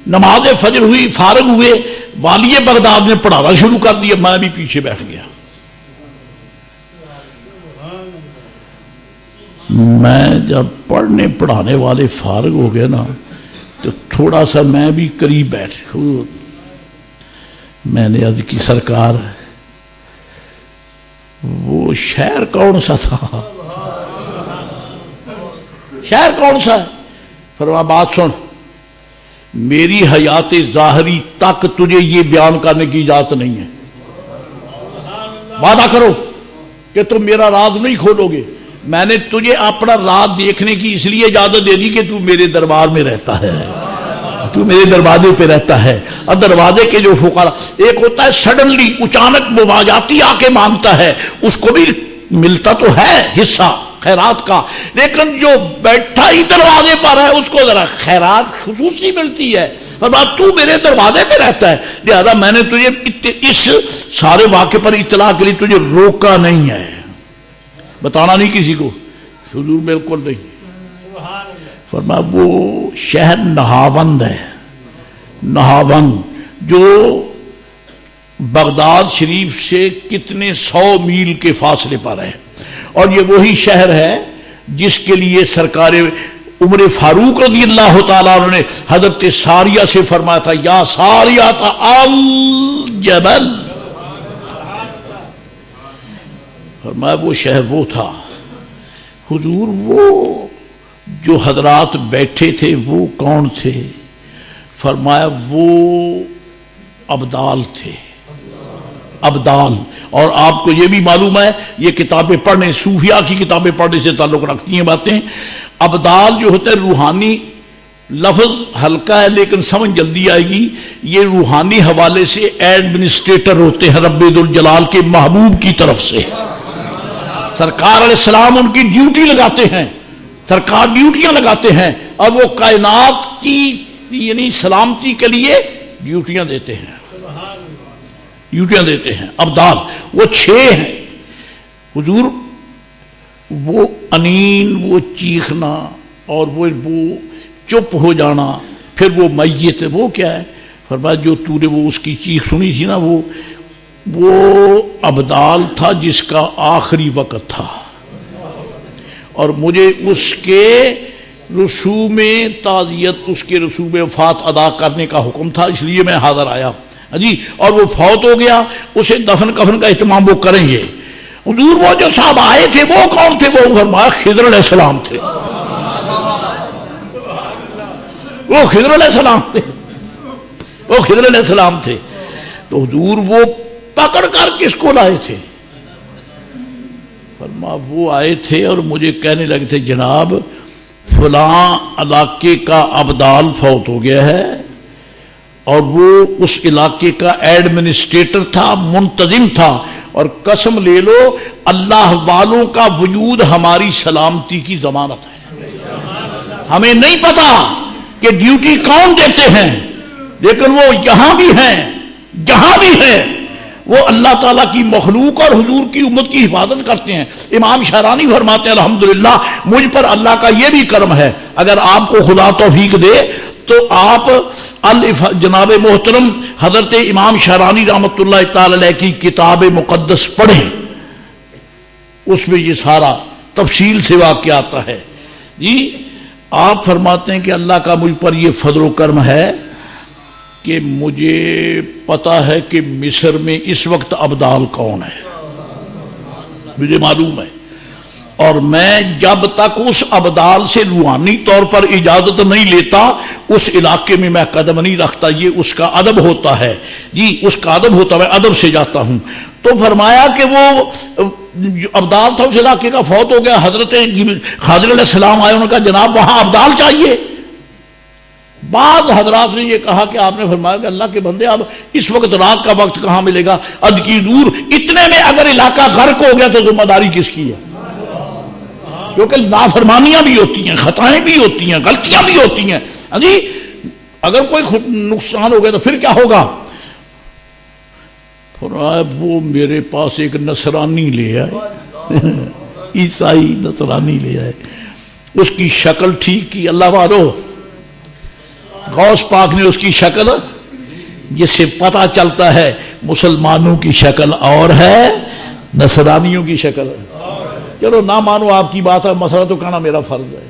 نماز فجر ہوئی، فارغ ہوئے. والی بغداد نے پڑھانا شروع کر دیا، میں بھی پیچھے بیٹھ گیا. میں جب پڑھنے پڑھانے والے فارغ ہو گئے نا تو تھوڑا سا میں بھی قریب بیٹھ. میں نے عرض کی سرکار وہ شہر کون سا تھا؟ شہر کون سا ہے؟ فرمایا بات سن، میری حیات ظاہری تک تجھے یہ بیان کرنے کی اجازت نہیں ہے. وعدہ کرو کہ تم میرا راز نہیں کھولو گے. میں نے تجھے اپنا راز دیکھنے کی اس لیے اجازت دے دی کہ تو میرے دربار میں رہتا ہے. تو میرے دروازے پہ رہتا ہے. اور دروازے کے جو فقراء، ایک ہوتا ہے سڈنلی اچانک مواجاتی آ کے مانگتا ہے، اس کو بھی ملتا تو ہے حصہ خیرات کا، لیکن جو بیٹھا ہی دروازے پر ہے اس کو ذرا خیرات خصوصی ملتی ہے. اور بات تو میرے دروازے پہ رہتا ہے، لہذا میں نے تجھے اس سارے واقعے پر اطلاع کے لیے تجھے روکا نہیں ہے، بتانا نہیں کسی کو. حضور بالکل نہیں. فرمایا وہ شہر نہاوند ہے، نہاوند جو بغداد شریف سے کتنے 100 میل کے فاصلے پر ہے، اور یہ وہی شہر ہے جس کے لیے سرکار عمر فاروق رضی اللہ تعالیٰ عنہ نے حضرت ساریہ سے فرمایا تھا، یا ساریہ الجبل. فرمایا وہ شہر وہ تھا. حضور وہ جو حضرات بیٹھے تھے وہ کون تھے؟ فرمایا وہ ابدال تھے، ابدال. اور آپ کو یہ بھی معلوم ہے، یہ کتابیں پڑھنے، صوفیاء کی کتابیں پڑھنے سے تعلق رکھتی ہیں باتیں. ابدال جو ہوتا ہے روحانی، لفظ ہلکا ہے لیکن سمجھ جلدی آئے گی. یہ روحانی حوالے سے ایڈمنسٹریٹر ہوتے ہیں رب ذوالجلال کے محبوب کی طرف سے. سرکار علیہ السلام ان کی ڈیوٹی لگاتے ہیں، سرکار ڈیوٹیاں لگاتے ہیں، اور وہ کائنات کی یعنی سلامتی کے لیے ڈیوٹیاں دیتے ہیں، ڈیوٹیاں دیتے ہیں. ابدال وہ 6 ہیں. حضور وہ انین، وہ چیخنا اور وہ چپ ہو جانا، پھر وہ میت ہے، وہ کیا ہے؟ فرمایا جو تو نے وہ اس کی چیخ سنی تھی نا، وہ ابدال تھا جس کا آخری وقت تھا، اور مجھے اس کے رسوم تعزیت، اس کے رسوم وفات ادا کرنے کا حکم تھا، اس لیے میں حاضر آیا جی. اور وہ فوت ہو گیا، اسے دفن کفن کا اہتمام وہ کریں گے. حضور وہ جو صاحب آئے تھے وہ کون تھے؟ وہ فرمایا خضر علیہ السلام تھے. وہ خضر علیہ السلام تھے، وہ خضر علیہ السلام تھے. تو حضور وہ پکڑ کر کس کو لائے تھے؟ فرمایا وہ آئے تھے اور مجھے کہنے لگے تھے جناب فلاں علاقے کا ابدال فوت ہو گیا ہے، اور وہ اس علاقے کا ایڈمنسٹریٹر تھا، منتظم تھا، اور قسم لے لو اللہ والوں کا وجود ہماری سلامتی کی ضمانت ہے. ہمیں نہیں پتا کہ ڈیوٹی کون دیتے ہیں، لیکن وہ یہاں بھی ہیں، جہاں بھی ہیں، وہ اللہ تعالیٰ کی مخلوق اور حضور کی امت کی حفاظت کرتے ہیں. امام شہرانی فرماتے ہیں الحمدللہ مجھ پر اللہ کا یہ بھی کرم ہے، اگر آپ کو خدا توفیق دے تو آپ جناب محترم حضرت امام شہرانی رحمۃ اللہ تعالی علیہ کی کتاب مقدس پڑھیں، اس میں یہ سارا تفصیل سے واقعہ آتا ہے. جی آپ فرماتے ہیں کہ اللہ کا مجھ پر یہ فضل و کرم ہے کہ مجھے پتا ہے کہ مصر میں اس وقت ابدال کون ہے، مجھے معلوم ہے، اور میں جب تک اس ابدال سے روحانی طور پر اجازت نہیں لیتا اس علاقے میں میں قدم نہیں رکھتا. یہ اس کا ادب ہوتا ہے جی، اس کا ادب ہوتا ہے، میں ادب سے جاتا ہوں. تو فرمایا کہ وہ ابدال تھا اس علاقے کا، فوت ہو گیا. حضرت خضر علیہ السلام آئے، انہوں نے کہا جناب وہاں ابدال چاہیے. بعض حضرات نے یہ کہا کہ آپ نے فرمایا کہ اللہ کے بندے اب اس وقت رات کا وقت کہاں ملے گا، اد کی دور، اتنے میں اگر علاقہ غرق ہو گیا تو ذمہ داری کس کی ہے؟ کیونکہ نافرمانیاں بھی ہوتی ہیں، خطائیں بھی ہوتی ہیں، غلطیاں بھی ہوتی ہیں جی. اگر کوئی نقصان ہو گیا تو پھر کیا ہوگا؟ وہ میرے پاس ایک نصرانی لے آئے، عیسائی نصرانی لے آئے، اس کی شکل ٹھیک کی. اللہ والو غوث پاک نے اس کی شکل، جس سے پتہ چلتا ہے مسلمانوں کی شکل اور ہے، نصرانیوں کی شکل. چلو نہ مانو آپ کی بات ہے، مسئلہ تو کہنا میرا فرض ہے.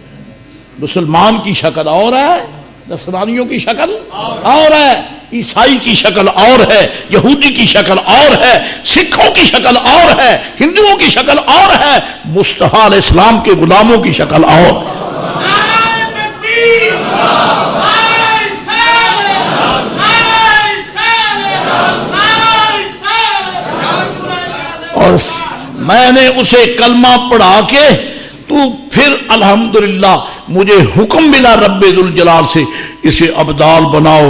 مسلمان کی شکل اور ہے، نصرانیوں کی شکل اور ہے، عیسائی کی شکل اور ہے، یہودی کی شکل اور ہے، سکھوں کی شکل اور ہے، ہندوؤں کی شکل اور ہے، مصطفیٰ علیہ السلام کے غلاموں کی شکل اور ہے. اور میں نے اسے کلمہ پڑھا کے تو پھر الحمدللہ مجھے حکم ملا رب ذوالجلال سے، اسے ابدال بناؤ۔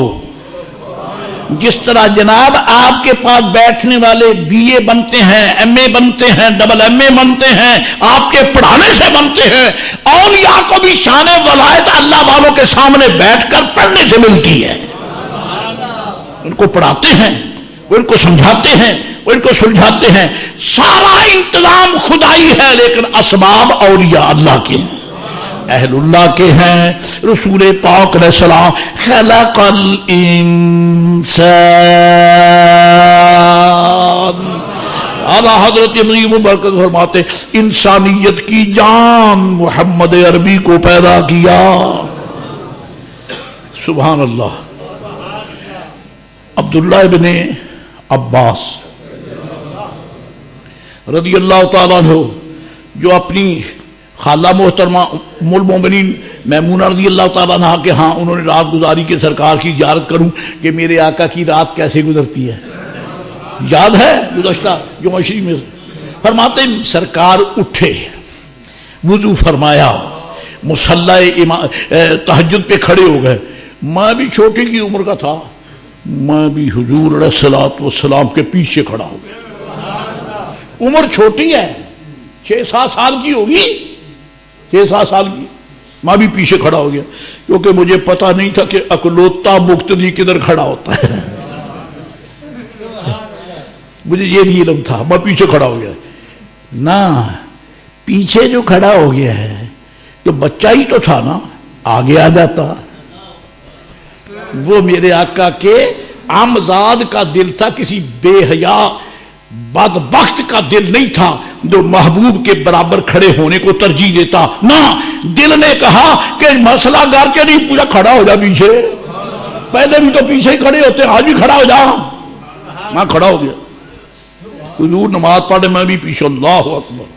جس طرح جناب آپ کے پاس بیٹھنے والے بی اے بنتے ہیں، ایم اے بنتے ہیں، ڈبل ایم اے بنتے ہیں، آپ کے پڑھانے سے بنتے ہیں، اولیاء کو بھی شان ولایت اللہ والوں کے سامنے بیٹھ کر پڑھنے سے ملتی ہے۔ ان کو پڑھاتے ہیں، وہ ان کو سمجھاتے ہیں، وہ ان کو سلجھاتے ہیں، سارا انتظام خدائی ہے، لیکن اسباب اولیاء اللہ کے ہیں، اہل اللہ کے ہیں۔ رسول پاک علیہ السلام خلق الانسان، اعلیٰ حضرت امیر مبارک فرماتے انسانیت کی جان محمد عربی کو پیدا کیا۔ سبحان اللہ۔ عبداللہ ابن عباس رضی اللہ تعالیٰ عنہ، جو اپنی خالہ محترمہ ام المومنین میمونہ رضی اللہ تعالیٰ عنہ کے ہاں انہوں نے رات گزاری کہ سرکار کی زیارت کروں کہ میرے آقا کی رات کیسے گزرتی ہے، یاد ہے گزشتہ جمعہ شریف میں؟ فرماتے سرکار اٹھے، وضو فرمایا، مصلی تہجد پہ کھڑے ہو گئے، میں بھی چھوٹی کی عمر کا تھا، میں بھی حضور علیہ الصلوۃ والسلام کے پیچھے کھڑا ہو گیا۔ عمر چھوٹی ہے، 6-7 سال کی ہوگی، 6-7 سال کی، میں بھی پیچھے کھڑا ہو گیا، کیونکہ مجھے پتا نہیں تھا کہ اکلوتا مقتدی کدھر کھڑا ہوتا ہے، مجھے یہ بھی علم تھا، میں پیچھے کھڑا ہو گیا نا۔ پیچھے جو کھڑا ہو گیا ہے تو بچہ ہی تو تھا نا، آگے آ جاتا۔ وہ میرے آقا کے عمزاد کا دل تھا، کسی بے حیا بدبخت کا دل نہیں تھا جو محبوب کے برابر کھڑے ہونے کو ترجیح دیتا، نہ دل نے کہا کہ مسئلہ گھر کے نہیں پورا کھڑا ہو جا پیچھے، پہلے بھی تو پیچھے ہی کھڑے ہوتے، آج بھی کھڑا ہو جا۔ میں کھڑا ہو گیا، حضور نماز پڑھے، میں بھی پیچھے، اللہ اکبر۔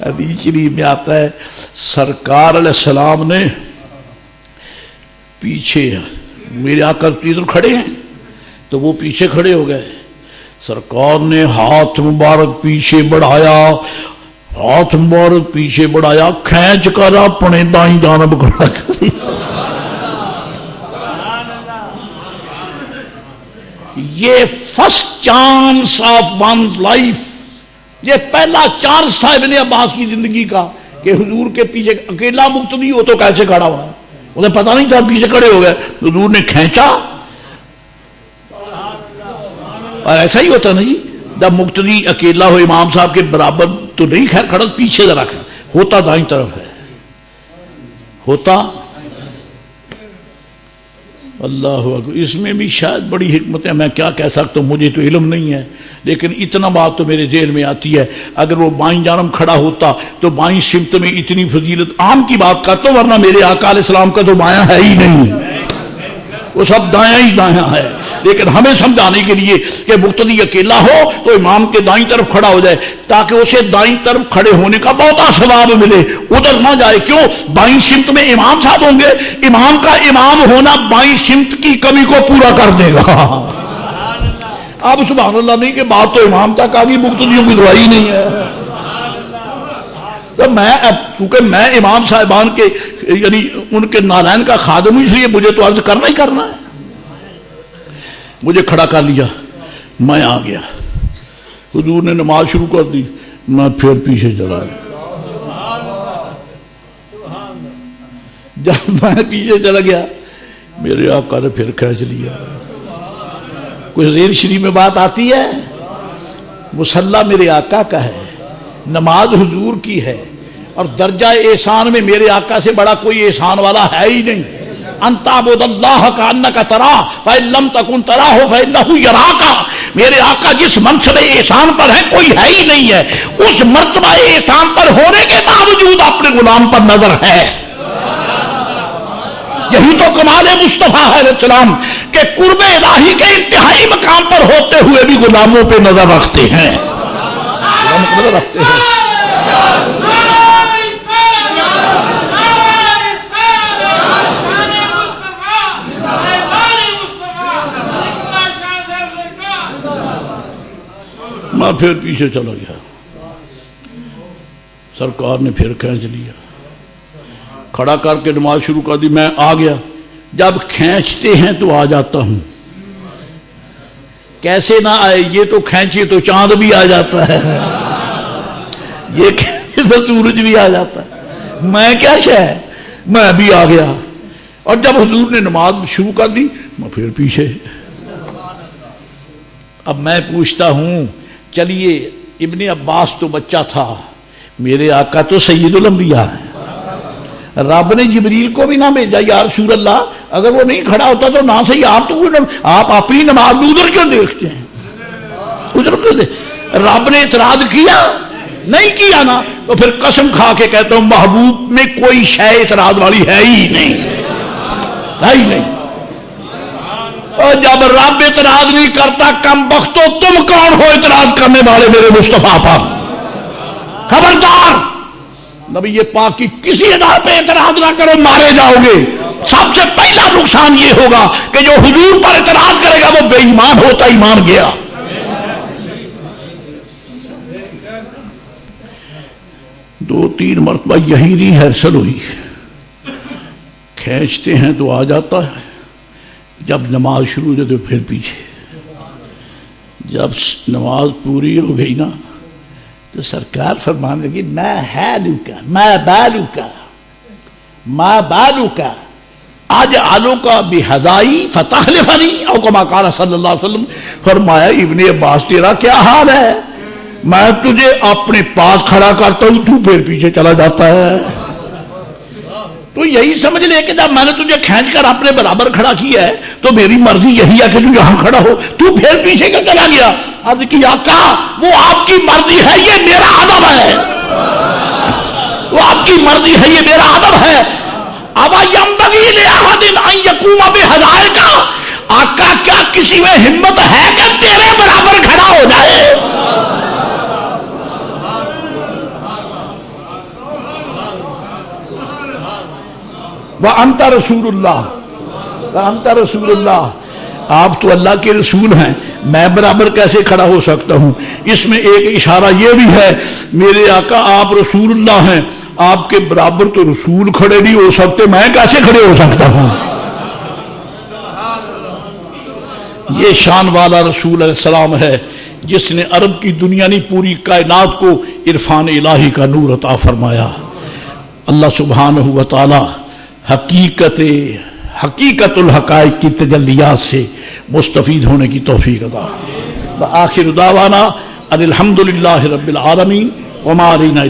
حدیث شریف میں آتا ہے سرکار علیہ السلام نے پیچھے، میرے آقا ادھر کھڑے ہیں تو وہ پیچھے کھڑے ہو گئے، سرکار نے ہاتھ مبارک پیچھے بڑھایا، ہاتھ مبارک پیچھے بڑھایا، کھینچ کر اپنے دائیں جانب کھڑا کر دیا۔ یہ first chance of one's life, یہ پہلا چانس تھا ابن عباس کی زندگی کا کہ حضور کے پیچھے اکیلا مقتدی ہو تو کیسے کھڑا ہوا، انہیں پتہ نہیں تھا، پیچھے کھڑے ہو گئے، حضور نے کھینچا۔ اور ایسا ہی ہوتا نا جی، جب مقتدی اکیلا ہو امام صاحب کے برابر تو نہیں خیر کھڑا، پیچھے ذرا ہوتا دائیں طرف ہے، ہوتا۔ اللہ اکبر۔ اس میں بھی شاید بڑی حکمت ہے، میں کیا کہہ سکتا ہوں، مجھے تو علم نہیں ہے، لیکن اتنا بات تو میرے ذہن میں آتی ہے، اگر وہ بائیں جانب کھڑا ہوتا تو بائیں سمت میں اتنی فضیلت، عام کی بات کرتا ہوں، ورنہ میرے آقا علیہ السلام کا تو بایاں ہے ہی نہیں، وہ سب دایاں ہی دایاں ہے، لیکن ہمیں سمجھانے کے لیے کہ مقتدی اکیلا ہو تو امام کے دائیں طرف کھڑا ہو جائے تاکہ اسے دائیں طرف کھڑے ہونے کا بہت ثواب ملے، ادھر نہ جائے۔ کیوں؟ بائیں سمت میں امام صاحب ہوں گے، امام کا امام ہونا بائیں سمت کی کمی کو پورا کر دے گا۔ اب سبحان اللہ نہیں کہ بات تو امام تک آگی، مقتدیوں کی دعائی نہیں ہے۔ تو میں اب چونکہ میں امام صاحبان کے یعنی ان کے نالین کا خادم ہوں، اس لیے مجھے تو عرض کرنا ہی کرنا ہے۔ مجھے کھڑا کر لیا، میں آ گیا، حضور نے نماز شروع کر دی، میں پھر پیچھے چلا گیا۔ جب میں پیچھے چلا گیا میرے آقا نے پھر کھینچ لیا۔ کچھ زیر شریف میں بات آتی ہے، مصلی میرے آقا کا ہے، نماز حضور کی ہے، اور درجہ احسان میں میرے آقا سے بڑا کوئی احسان والا ہے ہی نہیں۔ انت عبد اللہ کانک تراہ فإن لم تکن تراہ فإنہ یراک، میرے آقا جس منصب احسان پر ہے کوئی ہے ہی نہیں ہے، اس مرتبہ احسان پر ہونے کے باوجود اپنے غلام پر نظر ہے۔ یہی تو کمال مصطفیٰ علیہ السلام کہ قرب الہی کے انتہائی مقام پر ہوتے ہوئے بھی غلاموں پہ نظر رکھتے ہیں، نظر رکھتے ہیں۔ میں پھر پیچھے چلا گیا، سرکار نے پھر کھینچ لیا، کھڑا کر کے نماز شروع کر دی، میں آ گیا۔ جب کھینچتے ہیں تو آ جاتا ہوں، کیسے نہ آئے؟ یہ تو کھینچے تو چاند بھی آ جاتا ہے، یہ کھینچے تو سورج بھی آ جاتا ہے، میں کیا شے، میں بھی آ گیا۔ اور جب حضور نے نماز شروع کر دی میں پھر پیچھے۔ اب میں پوچھتا ہوں، چلیے ابن عباس تو بچہ تھا، میرے آقا تو سید الانبیاء ہیں، رب نے جبریل کو بھی نہ بھیجا یا رسول اللہ، اگر وہ نہیں کھڑا ہوتا تو نہ صحیح، آپ اپنی نماز ادھر کیوں دیکھتے ہیں؟ ادھر کیوں دیکھتے؟ رب نے اعتراض کیا نہیں کیا نا، تو پھر قسم کھا کے کہتا ہوں محبوب میں کوئی شے اعتراض والی ہے ہی نہیں، ہے ہی نہیں۔ اور جب رب اعتراض نہیں کرتا کم بختو، تم کون ہو اعتراض کرنے والے میرے مصطفیٰ پر؟ خبردار، نبی پاک کی کسی ادا پہ اعتراض نہ کرو، مارے جاؤ گے۔ سب سے پہلا نقصان یہ ہوگا کہ جو حضور پر اعتراض کرے گا وہ بے ایمان ہوتا، ایمان گیا۔ دو تین مرتبہ یہی ریہرسل ہوئی، کھینچتے ہیں تو آ جاتا ہے، جب نماز شروع ہو جاتی پھر پیچھے۔ جب نماز پوری ہو گئی نا تو سرکار فرمانے لگی میں حالکا ما بالکا ما بالکا اجعلک بحذائی فتحلفنی، او کما قال صلی اللہ علیہ وسلم۔ فرمایا ابن عباس تیرا کیا حال ہے؟ میں تجھے اپنے پاس کھڑا کرتا ہوں، تو پھر پیچھے چلا جاتا ہے۔ تو یہی سمجھ لے کہ جب میں نے تجھے کھینچ کر اپنے برابر کھڑا کیا ہے تو میری مرضی یہی ہے کہ تو یہاں کھڑا ہو، تو پھر پیچھے کیوں چلا گیا؟ عرض کی آقا وہ آپ کی مرضی ہے، یہ میرا ادب ہے، وہ آپ کی مرضی ہے، یہ میرا ادب ہے۔ ابا ينبغي لأحد أن يقوم بحذائك، آقا کیا کسی میں ہمت ہے کہ تیرے برابر کھڑا ہو جائے؟ وَأَنْتَ رَسُولُ اللَّهِ وَأَنْتَ رَسُولُ اللَّهِ، آپ تو اللہ کے رسول ہیں، میں برابر کیسے کھڑا ہو سکتا ہوں؟ اس میں ایک اشارہ یہ بھی ہے، میرے آقا آپ رسول اللہ ہیں، آپ کے برابر تو رسول کھڑے نہیں ہو سکتے، میں کیسے کھڑے ہو سکتا ہوں؟ یہ شان والا رسول علیہ السلام ہے جس نے عرب کی دنیا نہیں پوری کائنات کو عرفان الہی کا نور عطا فرمایا۔ اللہ سبحانہ و تعالی حقیقت الحقائق کی تجلیات سے مستفید ہونے کی توفیق عطا۔ وآخر دعوانا ان الحمدللہ رب العالمین وما علینا